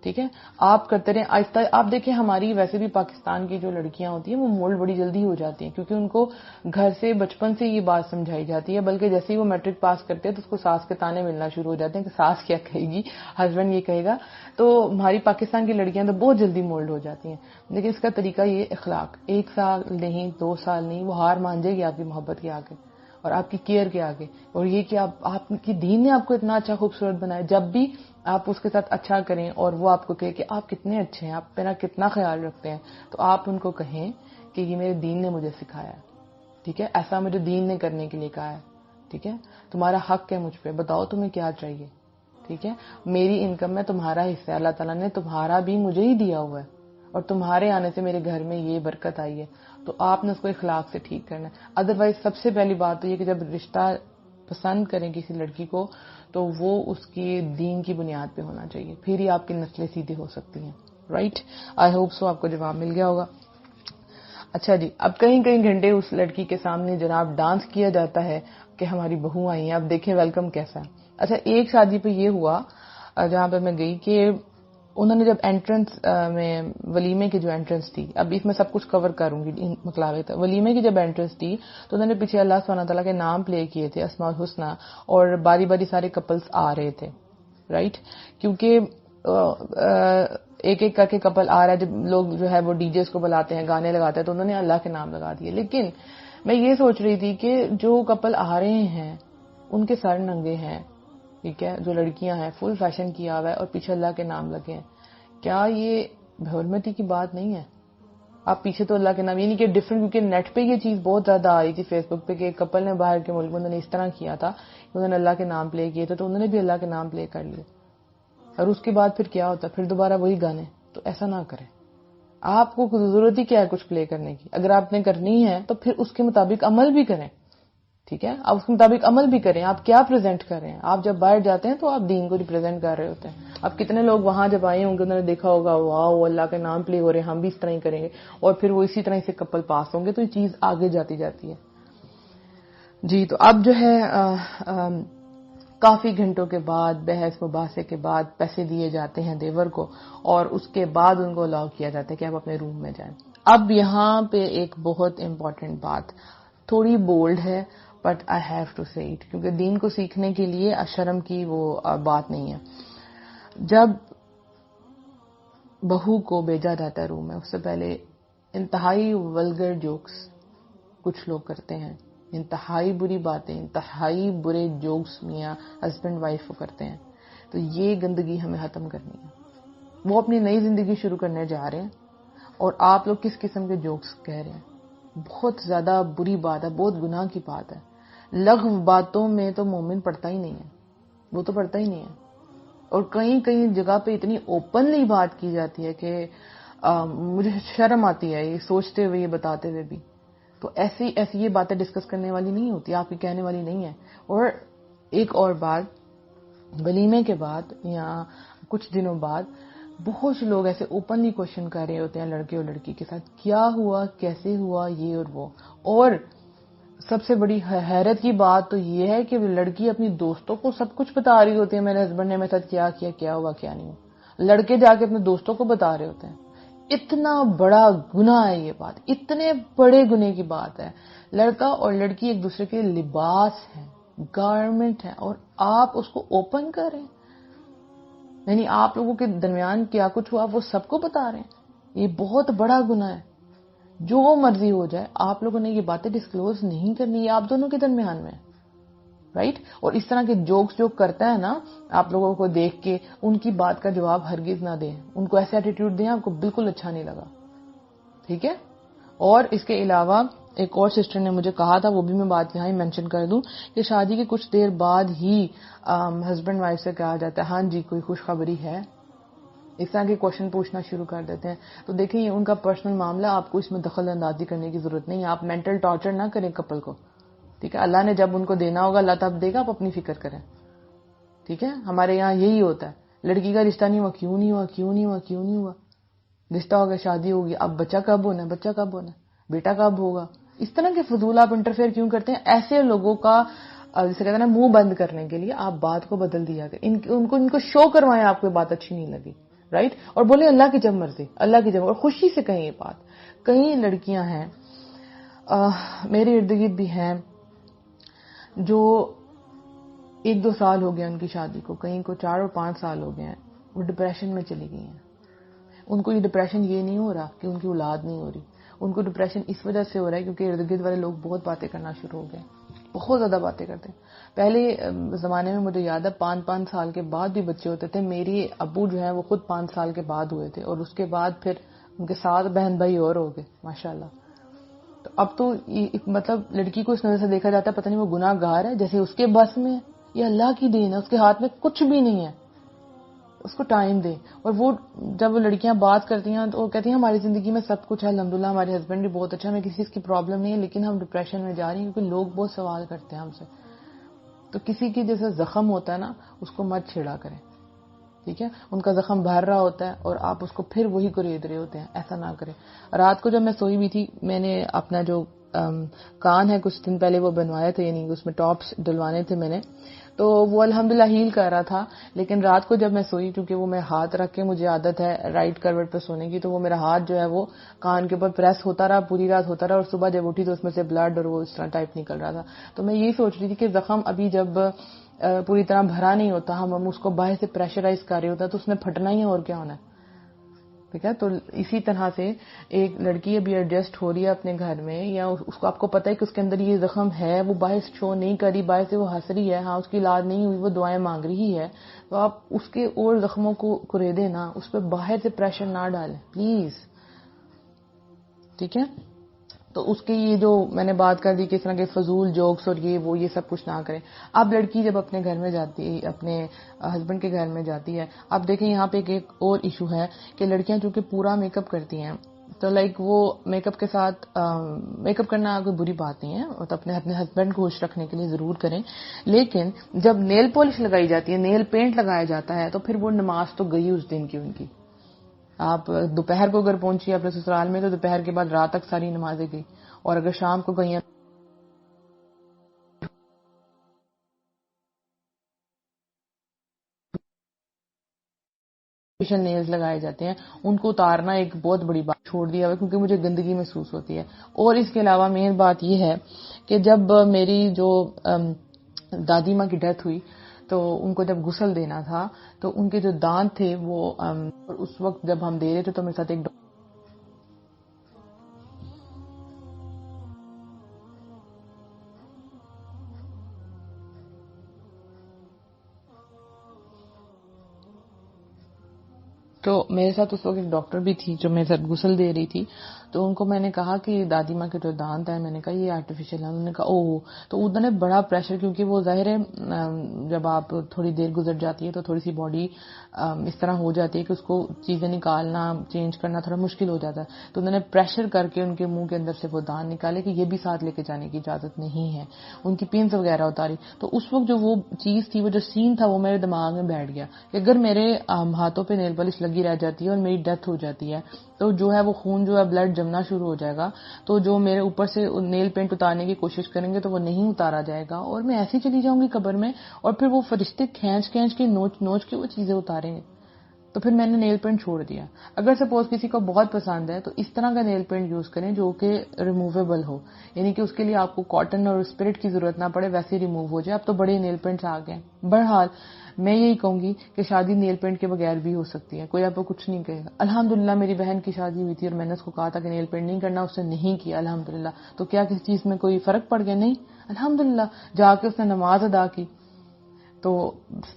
ٹھیک ہے, آپ کرتے رہیں آہستہ. آپ دیکھیں ہماری ویسے بھی پاکستان کی جو لڑکیاں ہوتی ہیں وہ مولڈ بڑی جلدی ہو جاتی ہیں, کیونکہ ان کو گھر سے بچپن سے یہ بات سمجھائی جاتی ہے, بلکہ جیسے ہی وہ میٹرک پاس کرتے ہیں تو اس کو ساس کے تانے ملنا شروع ہو جاتے ہیں کہ ساس کیا کہے گی, ہسبینڈ یہ کہے گا. تو ہماری پاکستان کی لڑکیاں تو بہت جلدی مولڈ ہو جاتی ہیں, لیکن اس کا طریقہ یہ اخلاق, 1 سال نہیں 2 سال نہیں, وہ ہار مان جائے گی آپ کی محبت کے آگے اور آپ کی کیئر کے آگے. اور یہ کہ آپ کی دین نے آپ کو اتنا اچھا خوبصورت بنایا, جب بھی آپ اس کے ساتھ اچھا کریں اور وہ آپ کو کہے کہ آپ کتنے اچھے ہیں, آپ میرا کتنا خیال رکھتے ہیں, تو آپ ان کو کہیں کہ یہ میرے دین نے مجھے سکھایا ہے, ٹھیک ہے, ایسا مجھے دین نے کرنے کے لیے کہا ہے, ٹھیک ہے, تمہارا حق ہے مجھ پہ, بتاؤ تمہیں کیا چاہیے, ٹھیک ہے, میری انکم میں تمہارا حصہ ہے, اللہ تعالیٰ نے تمہارا بھی مجھے ہی دیا ہوا ہے, اور تمہارے آنے سے میرے گھر میں یہ برکت آئی ہے, تو آپ نے اس کو اخلاق سے ٹھیک کرنا ہے. ادروائز سب سے پہلی بات تو یہ کہ جب رشتہ پسند کریں کسی لڑکی کو تو وہ اس کی دین کی بنیاد پہ ہونا چاہیے, پھر ہی آپ کی نسلیں سیدھی ہو سکتی ہیں, رائٹ. آئی ہوپ سو آپ کو جواب مل گیا ہوگا. اچھا جی, اب کئی کئی گھنٹے اس لڑکی کے سامنے جناب ڈانس کیا جاتا ہے کہ ہماری بہو آئی ہیں, اب دیکھیں ویلکم کیسا ہے. اچھا ایک شادی پہ یہ ہوا جہاں پہ میں گئی کہ انہوں نے جب انٹرنس میں ولیمے کی جو انٹرنس تھی, اب اس میں سب کچھ کور کروں گی مطلب ولیمے کی جب انٹرنس تھی تو انہوں نے پیچھے اللہ سبحانہ تعالیٰ کے نام پلے کیے تھے, اسماء الحسنی, اور باری باری سارے کپلز آ رہے تھے, رائٹ, کیونکہ ایک ایک کر کے کپل آ رہا ہے, جب لوگ جو ہے وہ ڈی جے کو بلاتے ہیں, گانے لگاتے ہیں, تو انہوں نے اللہ کے نام لگا دیے. لیکن میں یہ سوچ رہی تھی کہ جو کپل آ رہے ہیں ان کے سر ننگے ہیں, ٹھیک ہے, جو لڑکیاں ہیں فل فیشن کیا ہوا ہے اور پیچھے اللہ کے نام لگے ہیں, کیا یہ بےحرمتی کی بات نہیں ہے؟ آپ پیچھے تو اللہ کے نام, یعنی کہ ڈفرنٹ, کیونکہ نیٹ پہ یہ چیز بہت زیادہ آ رہی تھی, فیس بک پہ, کہ کپل نے باہر کے ملک میں انہوں نے اس طرح کیا تھا, انہوں نے اللہ کے نام پلے کیے تھے, تو انہوں نے بھی اللہ کے نام پلے کر لیے, اور اس کے بعد پھر کیا ہوتا, پھر دوبارہ وہی گانے. تو ایسا نہ کریں, آپ کو ضرورت ہی کیا ہے کچھ پلے کرنے کی, اگر آپ نے کرنی ہے تو پھر اس کے مطابق عمل بھی کریں, ٹھیک ہے, آپ اس کے مطابق عمل بھی کریں. آپ کیا پریزنٹ کر رہے ہیں, آپ جب باہر جاتے ہیں تو آپ دین کو ریپرزینٹ کر رہے ہوتے ہیں. اب کتنے لوگ وہاں جب آئے ہوں گے انہوں نے دیکھا ہوگا واو اللہ کے نام پلے ہو رہے ہیں, ہم بھی اس طرح ہی کریں گے, اور پھر وہ اسی طرح سے کپل پاس ہوں گے, تو یہ چیز آگے جاتی ہے. جی, تو اب جو ہے کافی گھنٹوں کے بعد بحث مباحثے کے بعد پیسے دیے جاتے ہیں دیور کو، اور اس کے بعد ان کو الاؤ کیا جاتا ہے کہ آپ اپنے روم میں جائیں. اب یہاں پہ ایک بہت امپورٹنٹ بات، تھوڑی بولڈ ہے بٹ آئی ہیو ٹو سے اٹ، کیونکہ دین کو سیکھنے کے لیے شرم کی وہ بات نہیں ہے. جب بہو کو بھیجا جاتا ہے روم میں، اس سے پہلے انتہائی ولگر جوکس کچھ لوگ کرتے ہیں، انتہائی بری باتیں، انتہائی برے جوکس میاں ہسبینڈ وائف کو کرتے ہیں. تو یہ گندگی ہمیں ختم کرنی ہے. وہ اپنی نئی زندگی شروع کرنے جا رہے ہیں اور آپ لوگ کس قسم کے جوکس کہہ رہے ہیں. بہت زیادہ بری بات ہے، بہت گناہ کی بات ہے. لغو باتوں میں تو مومن پڑتا ہی نہیں ہے، وہ تو پڑتا ہی نہیں ہے. اور کئی کئی جگہ پہ اتنی اوپنلی بات کی جاتی ہے کہ مجھے شرم آتی ہے یہ سوچتے ہوئے، یہ بتاتے ہوئے بھی. تو ایسی یہ باتیں ڈسکس کرنے والی نہیں ہوتی، آپ کی کہنے والی نہیں ہے. اور ایک اور بات، ولیمے کے بعد یا کچھ دنوں بعد بہت سے لوگ ایسے اوپنلی کوشچن کر رہے ہوتے ہیں لڑکے اور لڑکی کے ساتھ، کیا ہوا، کیسے ہوا، یہ اور وہ. اور سب سے بڑی حیرت کی بات تو یہ ہے کہ لڑکی اپنی دوستوں کو سب کچھ بتا رہی ہوتی ہے، میرے ہسبینڈ نے میرے ساتھ کیا کیا، کیا ہوا کیا نہیں ہوا. لڑکے جا کے اپنے دوستوں کو بتا رہے ہوتے ہیں. اتنا بڑا گناہ ہے یہ بات، اتنے بڑے گناہ کی بات ہے. لڑکا اور لڑکی ایک دوسرے کے لباس ہیں، گارمنٹ ہے، اور آپ اس کو اوپن کر رہے ہیں. یعنی آپ لوگوں کے درمیان کیا کچھ ہوا وہ سب کو بتا رہے ہیں. یہ بہت بڑا گناہ ہے. جو مرضی ہو جائے، آپ لوگوں نے یہ باتیں ڈسکلوز نہیں کرنی، یہ آپ دونوں کے درمیان میں، رائٹ. اور اس طرح کے جوکس جو کرتا ہے نا، آپ لوگوں کو دیکھ کے ان کی بات کا جواب ہرگز نہ دیں. ان کو ایسے ایٹیٹیوڈ دیں آپ کو بالکل اچھا نہیں لگا، ٹھیک ہے. اور اس کے علاوہ ایک اور سسٹر نے مجھے کہا تھا، وہ بھی میں بات یہاں ہی مینشن کر دوں، کہ شادی کے کچھ دیر بعد ہی ہسبینڈ وائف سے کہا جاتا ہے ہاں جی کوئی خوشخبری ہے. اس طرح کے کوشچن پوچھنا شروع کر دیتے ہیں. تو دیکھیں یہ ان کا پرسنل معاملہ، آپ کو اس میں دخل اندازی کرنے کی ضرورت نہیں ہے. آپ مینٹل ٹارچر نہ کریں کپل کو، ٹھیک ہے. اللہ نے جب ان کو دینا ہوگا اللہ تب دے گا، آپ اپنی فکر کریں، ٹھیک ہے. ہمارے یہاں یہی ہوتا ہے، لڑکی کا رشتہ نہیں ہوا، کیوں نہیں ہوا، کیوں نہیں ہوا، کیوں نہیں ہوا. رشتہ ہو گیا، شادی ہوگی، اب بچہ کب ہونا ہے، بچہ کب ہونا ہے، بیٹا کب ہوگا. اس طرح کے فضول آپ انٹرفیئر کیوں کرتے ہیں؟ ایسے لوگوں کا جسے کہتے ہیں منہ بند کرنے کے لیے آپ بات کو بدل دیا کریں. ان کو شو کروائیں آپ کو بات اچھی نہیں لگی، رائٹ. اور بولے اللہ کی جب مرضی، اللہ کی جب، اور خوشی سے کہیں یہ بات. کئی لڑکیاں ہیں میرے ارد گرد بھی ہیں جو 1-2 سال ہو گیا ان کی شادی کو، کہیں کو 4 اور 5 سال ہو گئے ہیں، وہ ڈپریشن میں چلی گئی ہیں. ان کو یہ ڈپریشن یہ نہیں ہو رہا کہ ان کی اولاد نہیں ہو رہی، ان کو ڈپریشن اس وجہ سے ہو رہا ہے کیونکہ ارد گرد والے لوگ بہت باتیں کرنا شروع ہو گئے، بہت زیادہ باتیں کرتے ہیں. پہلے زمانے میں مجھے یاد ہے 5 سال کے بعد بھی بچے ہوتے تھے. میری ابو جو ہیں وہ خود 5 سال کے بعد ہوئے تھے، اور اس کے بعد پھر ان کے 7 بہن بھائی اور ہو گئے ماشاءاللہ. تو اب تو مطلب لڑکی کو اس نظر سے دیکھا جاتا ہے پتہ نہیں وہ گناہ گار ہے، جیسے اس کے بس میں ہے، یہ اللہ کی دین ہے، اس کے ہاتھ میں کچھ بھی نہیں ہے. اس کو ٹائم دیں. اور وہ جب وہ لڑکیاں بات کرتی ہیں تو وہ کہتی ہیں ہماری زندگی میں سب کچھ ہے الحمدللہ، ہمارے ہسبینڈ بھی بہت اچھا، ہمیں کسی چیز کی پرابلم نہیں ہے، لیکن ہم ڈپریشن میں جا رہی ہیں کیونکہ لوگ بہت سوال کرتے ہیں ہم سے. تو کسی کی جیسے زخم ہوتا ہے نا، اس کو مت چھیڑا کریں، ٹھیک ہے. ان کا زخم بھر رہا ہوتا ہے اور آپ اس کو پھر وہی کرید رہے ہوتے ہیں، ایسا نہ کریں. رات کو جب میں سوئی بھی تھی، میں نے اپنا جو کان ہے کچھ دن پہلے وہ بنوایا تھے، یعنی اس میں ٹاپس ڈلوانے تھے میں نے، تو وہ الحمدللہ ہیل کر رہا تھا. لیکن رات کو جب میں سوئی، کیونکہ وہ میں ہاتھ رکھ کے مجھے عادت ہے رائٹ کروٹ پہ سونے کی، تو وہ میرا ہاتھ جو ہے وہ کان کے اوپر پریس ہوتا رہا، پوری رات ہوتا رہا، اور صبح جب اٹھی تو اس میں سے بلڈ اور وہ اس طرح ٹائپ نکل رہا تھا. تو میں یہی سوچ رہی تھی کہ زخم ابھی جب پوری طرح بھرا نہیں ہوتا، ہم اس کو باہر سے پریشرائز کر رہے ہوتا ہے تو اس نے پھٹنا ہی ہے، اور کیا ہونا ہے، ٹھیک ہے. تو اسی طرح سے ایک لڑکی ابھی ایڈجسٹ ہو رہی ہے اپنے گھر میں، یا اس کو آپ کو پتہ ہے کہ اس کے اندر یہ زخم ہے، وہ باہر شو نہیں کری، باہر سے وہ ہنس رہی ہے، ہاں اس کی علاج نہیں ہوئی، وہ دعائیں مانگ رہی ہے، تو آپ اس کے اور زخموں کو کریدیں نا، اس پہ باہر سے پریشر نہ ڈالیں پلیز، ٹھیک ہے. تو اس کی یہ جو میں نے بات کر دی کہ اس طرح کے فضول جوکس اور یہ سب کچھ نہ کریں. اب لڑکی جب اپنے گھر میں جاتی ہے، اپنے ہسبینڈ کے گھر میں جاتی ہے، اب دیکھیں یہاں پہ ایک اور ایشو ہے کہ لڑکیاں چونکہ پورا میک اپ کرتی ہیں، تو لائک وہ میک اپ کے ساتھ میک اپ کرنا کوئی بری بات نہیں ہے، تو اپنے ہسبینڈ کو خوش رکھنے کے لیے ضرور کریں. لیکن جب نیل پالش لگائی جاتی ہے، نیل پینٹ لگایا جاتا ہے، تو پھر وہ نماز تو گئی اس دن کی ان کی. آپ دوپہر کو اگر پہنچی اپنے سسرال میں تو دوپہر کے بعد رات تک ساری نمازیں گئی، اور اگر شام کو گئی آرٹیفیشل نیلز لگائے جاتے ہیں ان کو اتارنا ایک بہت بڑی بات چھوڑ دیا ہوا کیونکہ مجھے گندگی محسوس ہوتی ہے. اور اس کے علاوہ مین بات یہ ہے کہ جب میری جو دادی ماں کی ڈیتھ ہوئی تو ان کو جب غسل دینا تھا تو ان کے جو دانت تھے وہ اس وقت جب ہم دے رہے تھے تو میرے ساتھ ایک تو میرے ساتھ اس وقت ایک ڈاکٹر بھی تھی جو میرے ساتھ غسل دے رہی تھی. تو ان کو میں نے کہا کہ دادی ماں کے جو دانت ہیں میں نے کہا یہ آرٹیفیشل ہے. انہوں نے کہا اوہ. تو انہوں نے بڑا پریشر کیونکہ وہ ظاہر ہے جب آپ تھوڑی دیر گزر جاتی ہے تو تھوڑی سی باڈی اس طرح ہو جاتی ہے کہ اس کو چیزیں نکالنا چینج کرنا تھوڑا مشکل ہو جاتا ہے. تو انہوں نے پریشر کر کے ان کے منہ کے اندر سے وہ دانت نکالے کہ یہ بھی ساتھ لے کے جانے کی اجازت نہیں ہے. ان کی پنس وغیرہ اتاری. تو اس وقت جو وہ چیز تھی وہ جو سین تھا وہ میرے دماغ میں بیٹھ گیا کہ اگر میرے ہاتھوں پہ نیل پالش لگی رہ جاتی ہے اور میری ڈیتھ ہو جاتی ہے تو جو ہے وہ خون جو ہے بلڈ جمنا شروع ہو جائے گا. تو جو میرے اوپر سے نیل پینٹ اتارنے کی کوشش کریں گے تو وہ نہیں اتارا جائے گا اور میں ایسی چلی جاؤں گی قبر میں اور پھر وہ فرشتے کھینچ کھینچ کے نوچ نوچ کے وہ چیزیں اتاریں گے. تو پھر میں نے نیل پینٹ چھوڑ دیا. اگر سپوز کسی کو بہت پسند ہے تو اس طرح کا نیل پینٹ یوز کریں جو کہ ریموویبل ہو, یعنی کہ اس کے لیے آپ کو کاٹن اور اسپرٹ کی ضرورت نہ پڑے, ویسے ریموو ہو جائے. اب تو بڑے نیل پینٹس آ گئے. بہرحال میں یہی کہوں گی کہ شادی نیل پینٹ کے بغیر بھی ہو سکتی ہے, کوئی آپ کو کچھ نہیں کہے گا. الحمدللہ میری بہن کی شادی ہوئی تھی اور میں نے اس کو کہا تھا کہ نیل پینٹ نہیں کرنا, اس نے نہیں کیا الحمدللہ. تو کیا کسی چیز میں کوئی فرق پڑ گیا؟ نہیں, الحمدللہ. جا کے اس نے نماز ادا کی. تو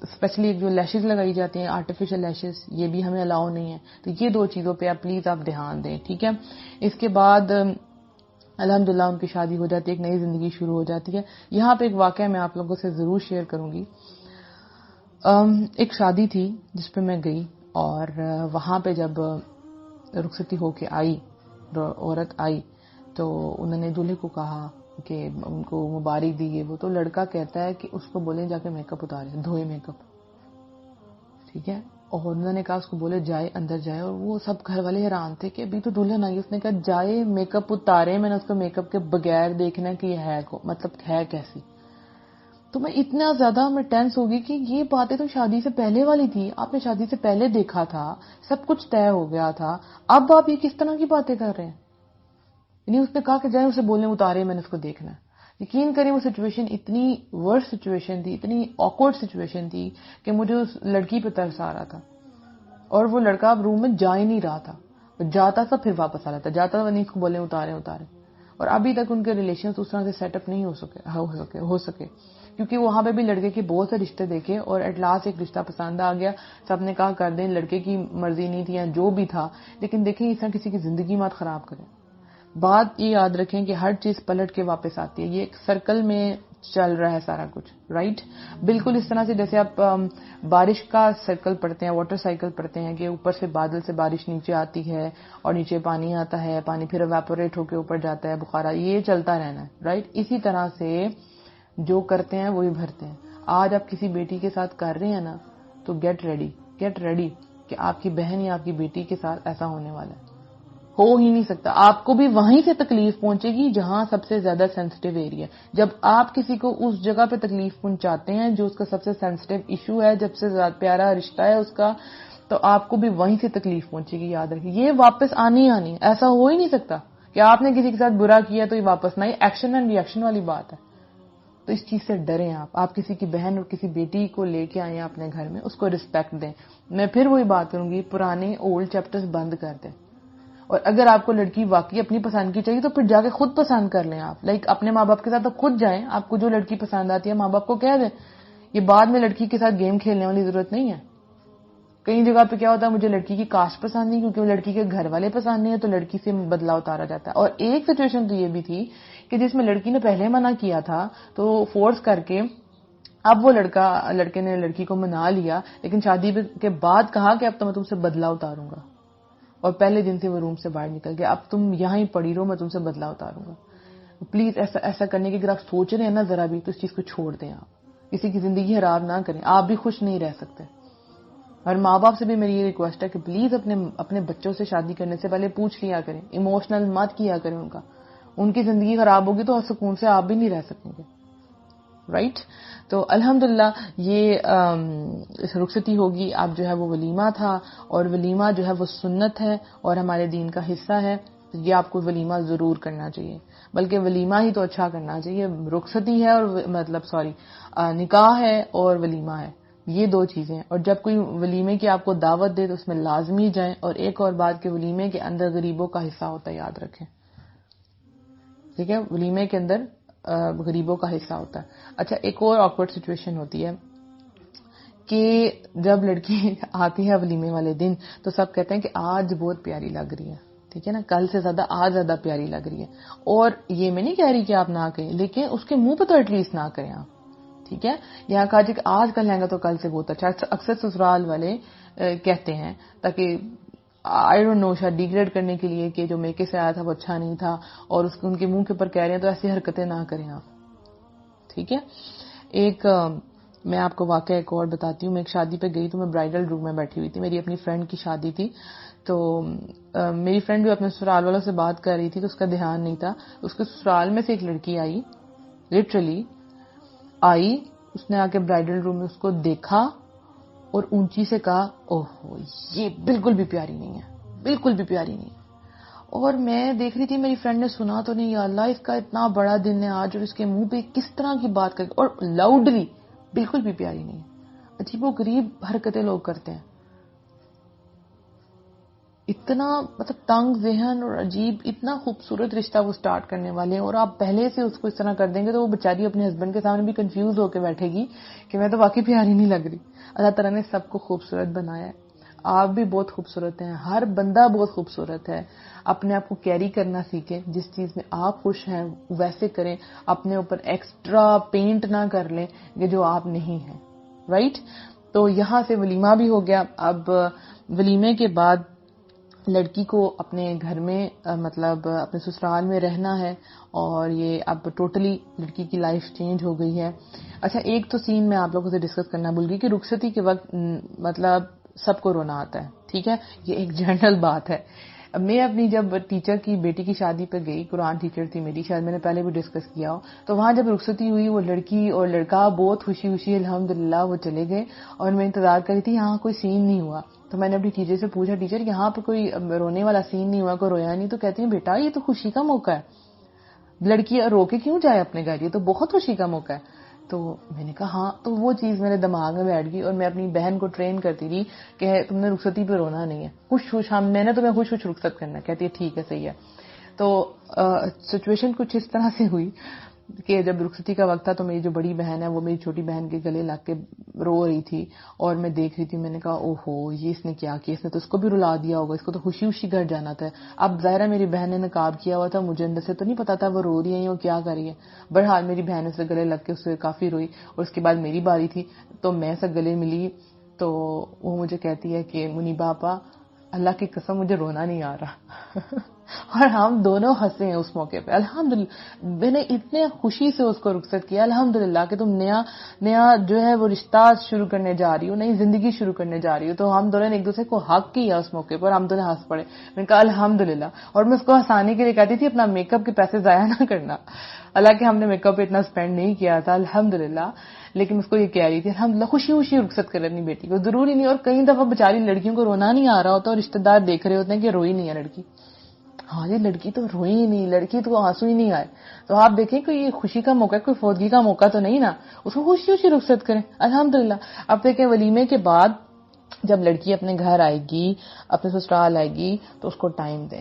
اسپیشلی جو لیشز لگائی جاتی ہیں آرٹیفیشل لیشز, یہ بھی ہمیں الاؤ نہیں ہے. تو یہ دو چیزوں پہ آپ پلیز آپ دھیان دیں, ٹھیک ہے. اس کے بعد الحمدللہ ان کی شادی ہو جاتی ہے, ایک نئی زندگی شروع ہو جاتی ہے. یہاں پہ ایک واقعہ میں آپ لوگوں سے ضرور شیئر کروں گی. ایک شادی تھی جس پہ میں گئی اور وہاں پہ جب رخصتی ہو کے آئی, عورت آئی تو انہوں نے دولہے کو کہا کہ ان کو مبارک دی. وہ تو لڑکا کہتا ہے کہ اس کو بولیں جا کے میک اپ اتارے, دھوئے میک اپ, ٹھیک ہے. اور انہوں نے کہا اس کو بولے جائے اندر جائے, اور وہ سب گھر والے حیران تھے کہ ابھی تو دلہن آئی. اس نے کہا جائے میک اپ اتارے, میں نے اس کو میک اپ کے بغیر دیکھنا کہ یہ ہے مطلب ہے کیسی. تو میں اتنا زیادہ میں ٹینس ہو گئی کہ یہ باتیں تو شادی سے پہلے والی تھی, آپ نے شادی سے پہلے دیکھا تھا, سب کچھ طے ہو گیا تھا, اب آپ یہ کس طرح کی باتیں کر رہے ہیں. یعنی اس نے کہا کہ جائے اسے بولنے اتارے, میں نے اس کو دیکھنا ہے. یقین کریں وہ سچویشن اتنی ورس سچویشن تھی, اتنی آکورڈ سچویشن تھی کہ مجھے اس لڑکی پہ ترس آ رہا تھا. اور وہ لڑکا اب روم میں جا ہی نہیں رہا تھا, جاتا تھا پھر واپس آ رہا تھا, جاتا تھا نہیں اس کو بولے اتارے. اور ابھی تک ان کے ریلیشن اس طرح سے سیٹ اپ نہیں ہو سکے کیونکہ وہاں پہ بھی لڑکے کے بہت سے رشتے دیکھے اور ایٹ لاسٹ ایک رشتہ پسند آ گیا. سب نے کہا کر دیں, لڑکے کی مرضی نہیں تھی یا جو بھی تھا, لیکن دیکھیں اس طرح کسی کی زندگی مت خراب کریں. بات یہ یاد رکھیں کہ ہر چیز پلٹ کے واپس آتی ہے, یہ ایک سرکل میں چل رہا ہے سارا کچھ, رائٹ. بالکل اس طرح سے جیسے آپ بارش کا سرکل پڑھتے ہیں, واٹر سائیکل پڑھتے ہیں کہ اوپر سے بادل سے بارش نیچے آتی ہے اور نیچے پانی آتا ہے, پانی پھر ایواپوریٹ ہو کے اوپر جاتا ہے, بخارا, یہ چلتا رہنا ہے, رائٹ. اسی طرح سے جو کرتے ہیں وہی بھرتے ہیں. آج آپ کسی بیٹی کے ساتھ کر رہے ہیں نا تو گیٹ ریڈی کہ آپ کی بہن یا آپ کی بیٹی کے ساتھ ایسا ہونے والا ہے. ہو ہی نہیں سکتا. آپ کو بھی وہیں سے تکلیف پہنچے گی جہاں سب سے زیادہ سینسٹیو ایریا. جب آپ کسی کو اس جگہ پہ تکلیف پہنچاتے ہیں جو اس کا سب سے سینسٹیو ایشو ہے, جب سے زیادہ پیارا رشتہ ہے اس کا, تو آپ کو بھی وہیں سے تکلیف پہنچے گی. یاد رکھیے یہ واپس آنی, ایسا ہو ہی نہیں سکتا کہ آپ نے کسی کے ساتھ برا کیا تو یہ واپس نہ آئی. ایکشن اینڈ ری ایکشن والی بات ہے. تو اس چیز سے ڈریں آپ کسی کی بہن اور کسی بیٹی کو لے کے آئیں اپنے گھر میں, اس کو رسپیکٹ دیں. میں پھر وہی بات کروں گی, پرانے اولڈ چیپٹرز بند کر دیں. اور اگر آپ کو لڑکی واقعی اپنی پسند کی چاہیے تو پھر جا کے خود پسند کر لیں. آپ اپنے ماں باپ کے ساتھ خود جائیں, آپ کو جو لڑکی پسند آتی ہے ماں باپ کو کہہ دیں. یہ بعد میں لڑکی کے ساتھ گیم کھیلنے والی ضرورت نہیں ہے. کئی جگہ پہ کیا ہوتا ہے, مجھے لڑکی کی کاسٹ پسند نہیں کیونکہ وہ لڑکی کے گھر والے پسند نہیں ہے, تو لڑکی سے بدلا اتارا جاتا ہے. اور ایک سچویشن تو یہ بھی تھی کہ جس میں لڑکی نے پہلے منع کیا تھا تو فورس کر کے اب وہ لڑکے نے لڑکی کو منا لیا, لیکن شادی کے بعد کہا کہ اب تو میں تم سے بدلا اتاروں گا, اور پہلے دن سے وہ روم سے باہر نکل گیا. اب تم یہاں ہی پڑی رہو, میں تم سے بدلا اتاروں گا. پلیز ایسا کرنے کی اگر آپ سوچ رہے ہیں نا ذرا بھی, تو اس چیز کو چھوڑ دیں. آپ کسی کی زندگی خراب نہ کریں, آپ بھی خوش نہیں رہ سکتے. اور ماں باپ سے بھی میری یہ ریکویسٹ ہے کہ پلیز اپنے بچوں سے شادی کرنے سے پہلے پوچھ لیا کریں, ایموشنل مت کیا کریں ان کا. ان کی زندگی خراب ہوگی تو سکون سے آپ بھی نہیں رہ سکیں گے. رائٹ. تو الحمدللہ یہ رخصتی ہوگی. اب جو ہے وہ ولیمہ تھا, اور ولیمہ جو ہے وہ سنت ہے اور ہمارے دین کا حصہ ہے. یہ آپ کو ولیمہ ضرور کرنا چاہیے, بلکہ ولیمہ ہی تو اچھا کرنا چاہیے. رخصتی ہے اور نکاح ہے اور ولیمہ ہے, یہ دو چیزیں. اور جب کوئی ولیمے کی آپ کو دعوت دے تو اس میں لازمی جائیں. اور ایک اور بات کہ ولیمے کے اندر غریبوں کا حصہ ہوتا ہے, یاد رکھیں, ٹھیک ہے, ولیمے کے اندر غریبوں کا حصہ ہوتا ہے. اچھا, ایک اور آکورڈ سچویشن ہوتی ہے کہ جب لڑکی آتی ہے ولیمے والے دن تو سب کہتے ہیں کہ آج بہت پیاری لگ رہی ہے, ٹھیک ہے نا, کل سے زیادہ آج زیادہ پیاری لگ رہی ہے. اور یہ میں نہیں کہہ رہی کہ آپ نہ کہیں, لیکن اس کے منہ پہ تو ایٹ لیسٹ نہ کریں آپ, ٹھیک ہے. یہاں کہا جائے کہ آج کا لہنگا تو کل سے بہت اچھا. اکثر سسرال والے کہتے ہیں تاکہ آئی ڈونٹ نو, شاید ڈیگریڈ کرنے کے لیے کہ جو میکے سے آیا تھا وہ اچھا نہیں تھا, اور ان کے منہ کے اوپر کہہ رہے ہیں, تو ایسی حرکتیں نہ کریں آپ, ٹھیک ہے. ایک میں آپ کو واقعہ ایک اور بتاتی ہوں. میں ایک شادی پہ گئی تو میں برائڈل روم میں بیٹھی ہوئی تھی, میری اپنی فرینڈ کی شادی تھی. تو میری فرینڈ جو اپنے سسرال والوں سے بات کر رہی تھی تو اس کا دھیان نہیں تھا. اس کے سسرال میں سے ایک لڑکی آئی, لٹرلی آئی, اس نے آ کے برائڈل روم میں اس کو دیکھا اور اونچی سے کہا, اوہ یہ بالکل بھی پیاری نہیں ہے, بالکل بھی پیاری نہیں ہے. اور میں دیکھ رہی تھی میری فرینڈ نے سنا تو نہیں, یا اللہ اس کا اتنا بڑا دن ہے آج, اور اس کے منہ پہ کس طرح کی بات کر, اور لاؤڈلی بالکل بھی پیاری نہیں ہے. عجیب و غریب حرکتیں لوگ کرتے ہیں, اتنا تنگ ذہن اور عجیب, اتنا خوبصورت رشتہ وہ سٹارٹ کرنے والے ہیں, اور آپ پہلے سے اس کو اس طرح کر دیں گے تو وہ بیچاری اپنے ہسبینڈ کے سامنے بھی کنفیوز ہو کے بیٹھے گی کہ میں تو واقعی پیاری نہیں لگ رہی. اللہ تعالیٰ نے سب کو خوبصورت بنایا ہے, آپ بھی بہت خوبصورت ہیں, ہر بندہ بہت خوبصورت ہے. اپنے آپ کو کیری کرنا سیکھیں, جس چیز میں آپ خوش ہیں ویسے کریں, اپنے اوپر ایکسٹرا پینٹ نہ کر لیں کہ جو آپ نہیں ہیں, رائٹ. تو یہاں سے ولیمہ بھی ہو گیا. اب ولیمے کے بعد لڑکی کو اپنے گھر میں اپنے سسرال میں رہنا ہے, اور یہ اب ٹوٹلی لڑکی کی لائف چینج ہو گئی ہے. اچھا, ایک تو سین میں آپ لوگوں سے ڈسکس کرنا بھول گئی کہ رخصتی کے وقت سب کو رونا آتا ہے, ٹھیک ہے, یہ ایک جنرل بات ہے. میں اپنی جب ٹیچر کی بیٹی کی شادی پہ گئی, قرآن ٹیچر تھی میری, شاید میں نے پہلے بھی ڈسکس کیا ہو, تو وہاں جب رخصتی ہوئی وہ لڑکی اور لڑکا بہت خوشی خوشی الحمدللہ وہ چلے گئے, اور میں انتظار کر رہی تھی یہاں کوئی سین نہیں ہوا. تو میں نے اپنی ٹیچر سے پوچھا, ٹیچر یہاں پہ کوئی رونے والا سین نہیں ہوا, کوئی رویا نہیں؟ تو کہتی ہیں بیٹا یہ تو خوشی کا موقع ہے, لڑکی رو کے کیوں جائے اپنے گھر, یہ تو بہت خوشی کا موقع ہے. تو میں نے کہا ہاں. تو وہ چیز میرے دماغ میں بیٹھ گئی, اور میں اپنی بہن کو ٹرین کرتی تھی کہ تم نے رخصتی پہ رونا نہیں ہے, خوش خوش میں نے تمہیں خوش خوش رخصت کرنا ہے. کہتی ہے ٹھیک ہے صحیح ہے. تو سچویشن کچھ اس طرح سے ہوئی کہ جب رخصتی کا وقت تھا تو میری جو بڑی بہن ہے وہ میری چھوٹی بہن کے گلے لگ کے رو رہی تھی, اور میں دیکھ رہی تھی. میں نے کہا اوہو یہ اس نے کیا کیا, اس نے تو اس کو بھی رلا دیا ہوگا, اس کو تو خوشی خوشی گھر جانا تھا. اب ظاہر ہے میری بہن نے نقاب کیا ہوا تھا, مجھے اندر سے تو نہیں پتا تھا وہ رو رہی ہے یا کیا کر رہی ہے. بہرحال میری بہن اسے گلے لگ کے اس سے کافی روئی, اور اس کے بعد میری باری تھی تو میں سے گلے ملی. تو وہ مجھے کہتی ہے کہ منیبا آپا اللہ کی قسم مجھے رونا نہیں آ رہا. اور ہم دونوں ہنسے ہیں اس موقع پہ. الحمدللہ میں نے اتنے خوشی سے اس کو رخصت کیا, الحمدللہ کہ تم نیا جو ہے وہ رشتہ شروع کرنے جا رہی ہو, نئی زندگی شروع کرنے جا رہی ہو. تو ہم دونوں نے ایک دوسرے کو حق کیا اس موقع پر, ہم دونوں ہنس پڑے. میں نے کہا الحمدللہ. اور میں اس کو ہنسانے کے لیے کہتی تھی اپنا میک اپ کے پیسے ضائع نہ کرنا, حالانکہ ہم نے میک اپ پہ اتنا اسپینڈ نہیں کیا تھا الحمدللہ, لیکن اس کو یہ کہہ رہی تھی الحمدللہ خوشی خوشی رخصت کر اپنی بیٹی کو. ضروری نہیں, اور کئی دفعہ بیچاری لڑکیوں کو رونا نہیں آ رہا ہوتا, اور رشتے دار دیکھ رہے ہوتے ہیں کہ روئی نہیں ہے لڑکی, ہاں یہ لڑکی تو روئی ہی نہیں, لڑکی تو آنسو ہی نہیں آئے. تو آپ دیکھیں کہ یہ خوشی کا موقع ہے, کوئی فوتگی کا موقع تو نہیں نا, اس کو خوشی خوشی رخصت کریں الحمدللہ. اب دیکھیں ولیمے کے بعد جب لڑکی اپنے گھر آئے گی, اپنے سسرال آئے گی, تو اس کو ٹائم دیں,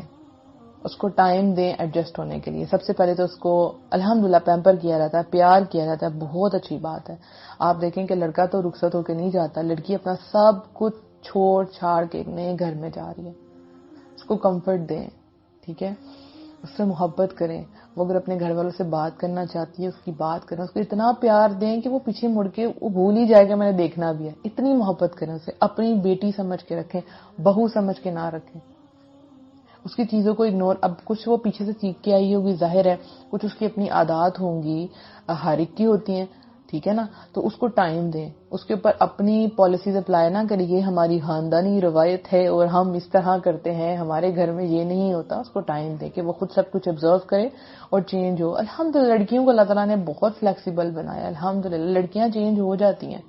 اس کو ٹائم دیں ایڈجسٹ ہونے کے لیے. سب سے پہلے تو اس کو الحمدللہ پیمپر کیا جاتا ہے, پیار کیا جاتا ہے, بہت اچھی بات ہے. آپ دیکھیں کہ لڑکا تو رخصت ہو کے نہیں جاتا, لڑکی اپنا سب کچھ چھوڑ چھاڑ کے ایک نئے گھر میں جا رہی ہے. اس کو کمفرٹ دیں, ٹھیک ہے, اس سے محبت کریں. وہ اگر اپنے گھر والوں سے بات کرنا چاہتی ہے اس کی بات کریں, اس کو اتنا پیار دیں کہ وہ پیچھے مڑ کے وہ بھول ہی جائے گا میں نے دیکھنا بھی ہے. اتنی محبت کریں اسے, اپنی بیٹی سمجھ کے رکھیں, بہو سمجھ کے نہ رکھیں. اس کی چیزوں کو اگنور, اب کچھ وہ پیچھے سے سیکھ کے آئی ہوگی ظاہر ہے, کچھ اس کی اپنی عادات ہوں گی, ہر ایک کی ہوتی ہیں, ٹھیک ہے نا. تو اس کو ٹائم دیں, اس کے اوپر اپنی پالیسیز اپلائی نہ کریں یہ ہماری خاندانی روایت ہے اور ہم اس طرح کرتے ہیں, ہمارے گھر میں یہ نہیں ہوتا. اس کو ٹائم دیں کہ وہ خود سب کچھ آبزرو کرے اور چینج ہو. الحمدللہ لڑکیوں کو اللہ تعالیٰ نے بہت فلیکسیبل بنایا, الحمدللہ لڑکیاں چینج ہو جاتی ہیں.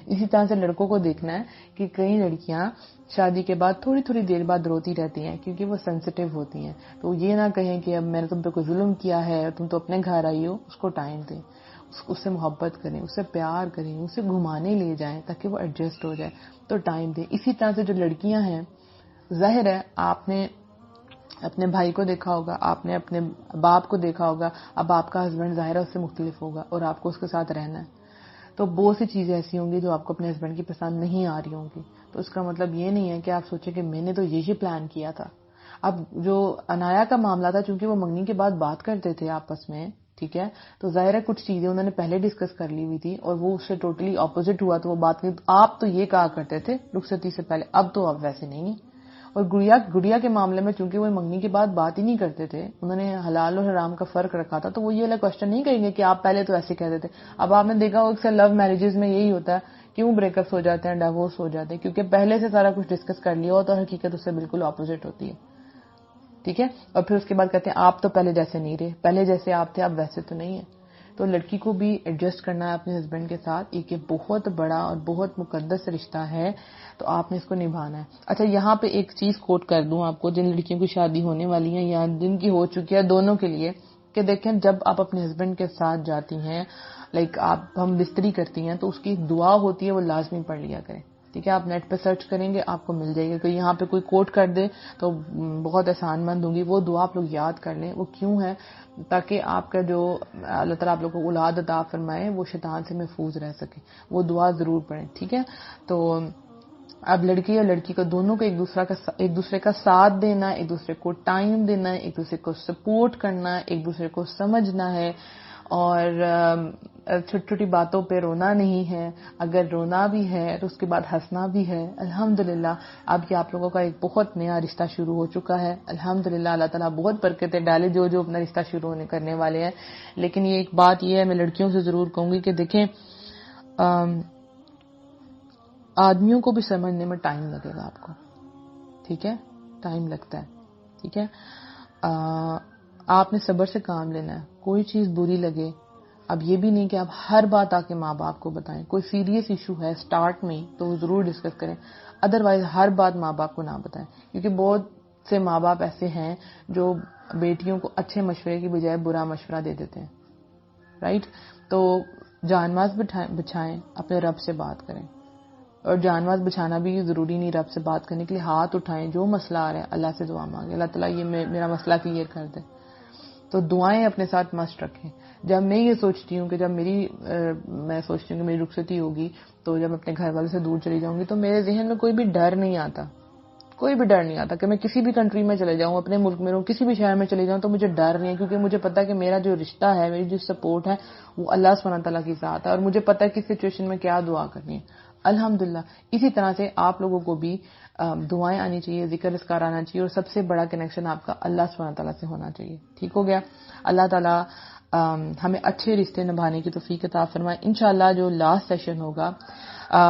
اسی طرح سے لڑکوں کو دیکھنا ہے کہ کئی لڑکیاں شادی کے بعد تھوڑی تھوڑی دیر بعد روتی رہتی ہیں کیونکہ وہ سینسیٹیو ہوتی ہیں. تو یہ نہ کہیں کہ اب میں نے تم پہ کوئی ظلم کیا ہے, تم تو اپنے گھر آئی ہو. اس کو ٹائم دیں, اس سے محبت کریں, اس سے پیار کریں, اسے گھمانے لے جائیں تاکہ وہ ایڈجسٹ ہو جائے. تو ٹائم دیں. اسی طرح سے جو لڑکیاں ہیں, ظاہر ہے آپ نے اپنے بھائی کو دیکھا ہوگا, آپ نے اپنے باپ کو دیکھا ہوگا. اب آپ کا ہسبینڈ ظاہر ہے اس سے مختلف ہوگا اور آپ کو اس کے ساتھ رہنا ہے. تو بہت سی چیزیں ایسی ہوں گی جو آپ کو اپنے ہسبینڈ کی پسند نہیں آ رہی ہوں گی. تو اس کا مطلب یہ نہیں ہے کہ آپ سوچیں کہ میں نے تو یہی پلان کیا تھا. اب جو انایا کا معاملہ تھا, چونکہ وہ منگنی کے بعد بات کرتے تھے آپس میں, ٹھیک ہے, تو ظاہر ہے کچھ چیزیں انہوں نے پہلے ڈسکس کر لی ہوئی تھی اور وہ اس سے ٹوٹلی اپوزٹ ہوا. تو وہ بات نہیں, آپ تو یہ کہا کرتے تھے رخصتی سے پہلے, اب تو آپ ویسے نہیں ہیں. اور گڑیا کے معاملے میں چونکہ وہ منگنی کے بعد بات ہی نہیں کرتے تھے, انہوں نے حلال اور حرام کا فرق رکھا تھا, تو وہ یہ والا کوشچن نہیں کریں گے کہ آپ پہلے تو ایسے کہتے تھے. اب آپ نے دیکھا ہو اکثر لو میرجز میں یہی ہوتا ہے, کیوں بریک اپس ہو جاتے ہیں, ڈیوورس ہو جاتے ہیں, کیونکہ پہلے سے سارا کچھ ڈسکس کر لیا ہوتا ہے, حقیقت اس سے بالکل اپوزٹ ہوتی ہے. ٹھیک ہے, اور پھر اس کے بعد کہتے ہیں آپ تو پہلے جیسے نہیں رہے, پہلے جیسے آپ تھے اب ویسے تو نہیں ہے. تو لڑکی کو بھی ایڈجسٹ کرنا ہے اپنے ہسبینڈ کے ساتھ, یہ بہت بڑا اور بہت مقدس رشتہ ہے, تو آپ نے اس کو نبھانا ہے. اچھا یہاں پہ ایک چیز کوٹ کر دوں آپ کو, جن لڑکیوں کی شادی ہونے والی ہیں یا جن کی ہو چکی ہے, دونوں کے لیے, کہ دیکھیں جب آپ اپنے ہسبینڈ کے ساتھ جاتی ہیں, ہم بستری کرتی ہیں, تو اس کی دعا ہوتی ہے وہ لازمی پڑھ لیا کریں. ٹھیک ہے, آپ نیٹ پہ سرچ کریں گے آپ کو مل جائے گا. کوئی یہاں پہ کوئی کوٹ کر دے تو بہت احسان مند ہوں گی. وہ دعا آپ لوگ یاد کر لیں. وہ کیوں ہے, تاکہ آپ کا جو اللہ تعالیٰ آپ لوگ کو اولاد عطا فرمائے وہ شیطان سے محفوظ رہ سکے. وہ دعا ضرور پڑھیں. ٹھیک ہے, تو اب لڑکی اور لڑکی کو دونوں کو ایک دوسرے کا ساتھ دینا, ایک دوسرے کو ٹائم دینا, ایک دوسرے کو سپورٹ کرنا, ایک دوسرے کو سمجھنا ہے, اور چھوٹی چھوٹی باتوں پہ رونا نہیں ہے. اگر رونا بھی ہے تو اس کے بعد ہنسنا بھی ہے. الحمدللہ اب یہ آپ لوگوں کا ایک بہت نیا رشتہ شروع ہو چکا ہے. الحمدللہ اللہ تعالیٰ بہت برکتیں ڈالے جو اپنا رشتہ شروع کرنے والے ہیں. لیکن یہ ایک بات یہ ہے, میں لڑکیوں سے ضرور کہوں گی کہ دیکھیں آدمیوں کو بھی سمجھنے میں ٹائم لگے گا آپ کو. ٹھیک ہے, ٹائم لگتا ہے. ٹھیک ہے, آپ نے صبر سے کام لینا ہے. کوئی چیز بری لگے, اب یہ بھی نہیں کہ آپ ہر بات آ کے ماں باپ کو بتائیں. کوئی سیریس ایشو ہے سٹارٹ میں تو وہ ضرور ڈسکس کریں, ادروائز ہر بات ماں باپ کو نہ بتائیں. کیونکہ بہت سے ماں باپ ایسے ہیں جو بیٹیوں کو اچھے مشورے کی بجائے برا مشورہ دے دیتے ہیں. رائٹ, تو جانواز بچھائیں, اپنے رب سے بات کریں. اور جانواز بچھانا بھی ضروری نہیں, رب سے بات کرنے کے لیے ہاتھ اٹھائیں, جو مسئلہ آ رہا ہے اللہ سے دعا مانگیں, اللہ تعالیٰ یہ میرا مسئلہ کلیئر کر دے. تو دعائیں اپنے ساتھ مست رکھیں. جب میں یہ سوچتی ہوں کہ میں سوچتی ہوں کہ میری رخصتی ہوگی, تو جب میں اپنے گھر والے سے دور چلی جاؤں گی, تو میرے ذہن میں کوئی بھی ڈر نہیں آتا, کوئی بھی ڈر نہیں آتا کہ میں کسی بھی کنٹری میں چلے جاؤں, اپنے ملک میں رہوں, کسی بھی شہر میں چلے جاؤں, تو مجھے ڈر نہیں ہے. کیونکہ مجھے پتا ہے کہ میرا جو رشتہ ہے, میری جو سپورٹ ہے, وہ اللہ سبحانہ تعالیٰ کی ذات ہے, اور مجھے پتا ہے کس سچویشن میں کیا دعا کرنی ہے. الحمدللہ اسی طرح سے آپ لوگوں کو بھی دعائیں آنی چاہیے, ذکر اذکار آنا چاہیے, اور سب سے بڑا کنیکشن آپ کا اللہ سبحانہ تعالیٰ سے ہونا چاہیے. ٹھیک ہو گیا. اللہ تعالیٰ ہمیں اچھے رشتے نبھانے کی توفیق عطا فرمائے. انشاءاللہ جو لاسٹ سیشن ہوگا,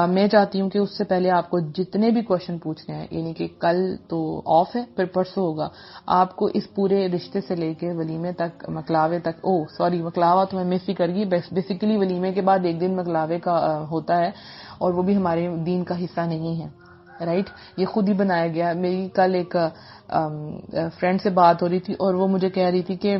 میں چاہتی ہوں کہ اس سے پہلے آپ کو جتنے بھی کوشچن پوچھنے ہیں, یعنی کہ کل تو آف ہے, پھر پرسوں ہوگا, آپ کو اس پورے رشتے سے لے کے ولیمے تک, مکلاوے تک, مکلاوا تو میں مس ہی کر گئی. بیسیکلی ولیمے کے بعد ایک دن مکلاوے کا ہوتا ہے, اور وہ بھی ہمارے دین کا حصہ نہیں ہے. رائٹ, یہ خود ہی بنایا گیا. میری کل ایک فرینڈ سے بات ہو رہی تھی, اور وہ مجھے کہہ رہی تھی کہ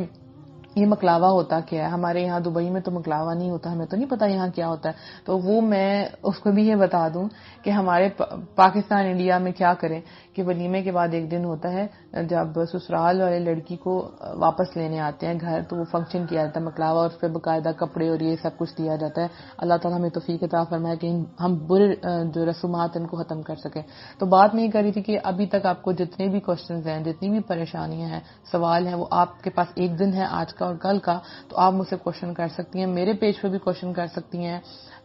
یہ مکلاوا ہوتا کیا ہے. ہمارے یہاں دبئی میں تو مکلاوا نہیں ہوتا, ہمیں تو نہیں پتا یہاں کیا ہوتا ہے. تو وہ میں اس کو بھی یہ بتا دوں کہ ہمارے پاکستان انڈیا میں کیا کریں کہ ولیمے کے بعد ایک دن ہوتا ہے, جب سسرال والے لڑکی کو واپس لینے آتے ہیں گھر, تو وہ فنکشن کیا جاتا ہے مکلاوا, اور اس پہ باقاعدہ کپڑے اور یہ سب کچھ دیا جاتا ہے. اللہ تعالیٰ ہمیں توفیق عطا فرمائے کہ ہم برے جو رسومات ان کو ختم کر سکیں. تو بات میں یہ کر رہی تھی کہ ابھی تک آپ کو جتنے بھی کوشچنز ہیں, جتنی بھی پریشانیاں ہیں, سوال ہیں, وہ آپ کے پاس ایک دن ہے آج کا, کا اور کل کا، تو آپ مجھ سے کوشچن کر سکتی ہیں، میرے پیج پہ بھی کوشچن کر سکتی ہیں،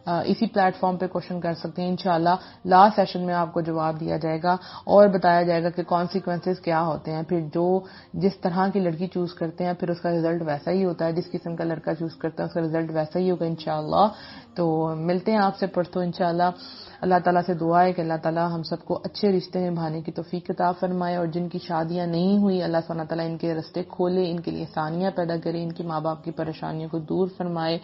اسی پلیٹ فارم پہ کوشچن کر سکتے ہیں. انشاءاللہ لاسٹ سیشن میں آپ کو جواب دیا جائے گا اور بتایا جائے گا کہ کانسیکوینسز کیا ہوتے ہیں. پھر جس طرح کی لڑکی چوز کرتے ہیں پھر اس کا رزلٹ ویسا ہی ہوتا ہے، جس قسم کا لڑکا چوز کرتا ہے اس کا رزلٹ ویسا ہی ہوگا انشاءاللہ. تو ملتے ہیں آپ سے پرسوں انشاءاللہ. اللہ تعالیٰ سے دعا ہے کہ اللہ تعالیٰ ہم سب کو اچھے رشتے نبھانے کی توفیق عطا فرمائے، اور جن کی شادیاں نہیں ہوئی اللہ سبحانہ تعالیٰ ان کے راستے کھولے، ان کے لیے آسانیاں پیدا کرے، ان کے ماں باپ کی پریشانیوں کو دور فرمائے،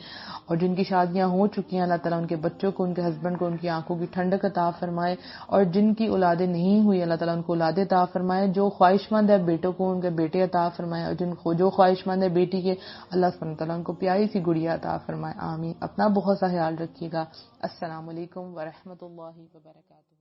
اور جن کی شادیاں ہو چکی ہیں اللہ تعالیٰ ان کے بچوں کو، ان کے ہسبینڈ کو، ان کی آنکھوں کی ٹھنڈک عطا فرمائے، اور جن کی اولادیں نہیں ہوئی اللہ تعالیٰ ان کو اولادیں عطا فرمائے. جو خواہش مند ہے بیٹوں کو ان کے بیٹے عطا فرمائے، اور جو خواہش مند ہے بیٹی کے اللہ سبحانہ تعالیٰ ان کو پیاری سی گڑیا عطا فرمائے. آمین. اپنا بہت سا خیال رکھیے گا. السلام علیکم ورحمۃ اللہ وبرکاتہ.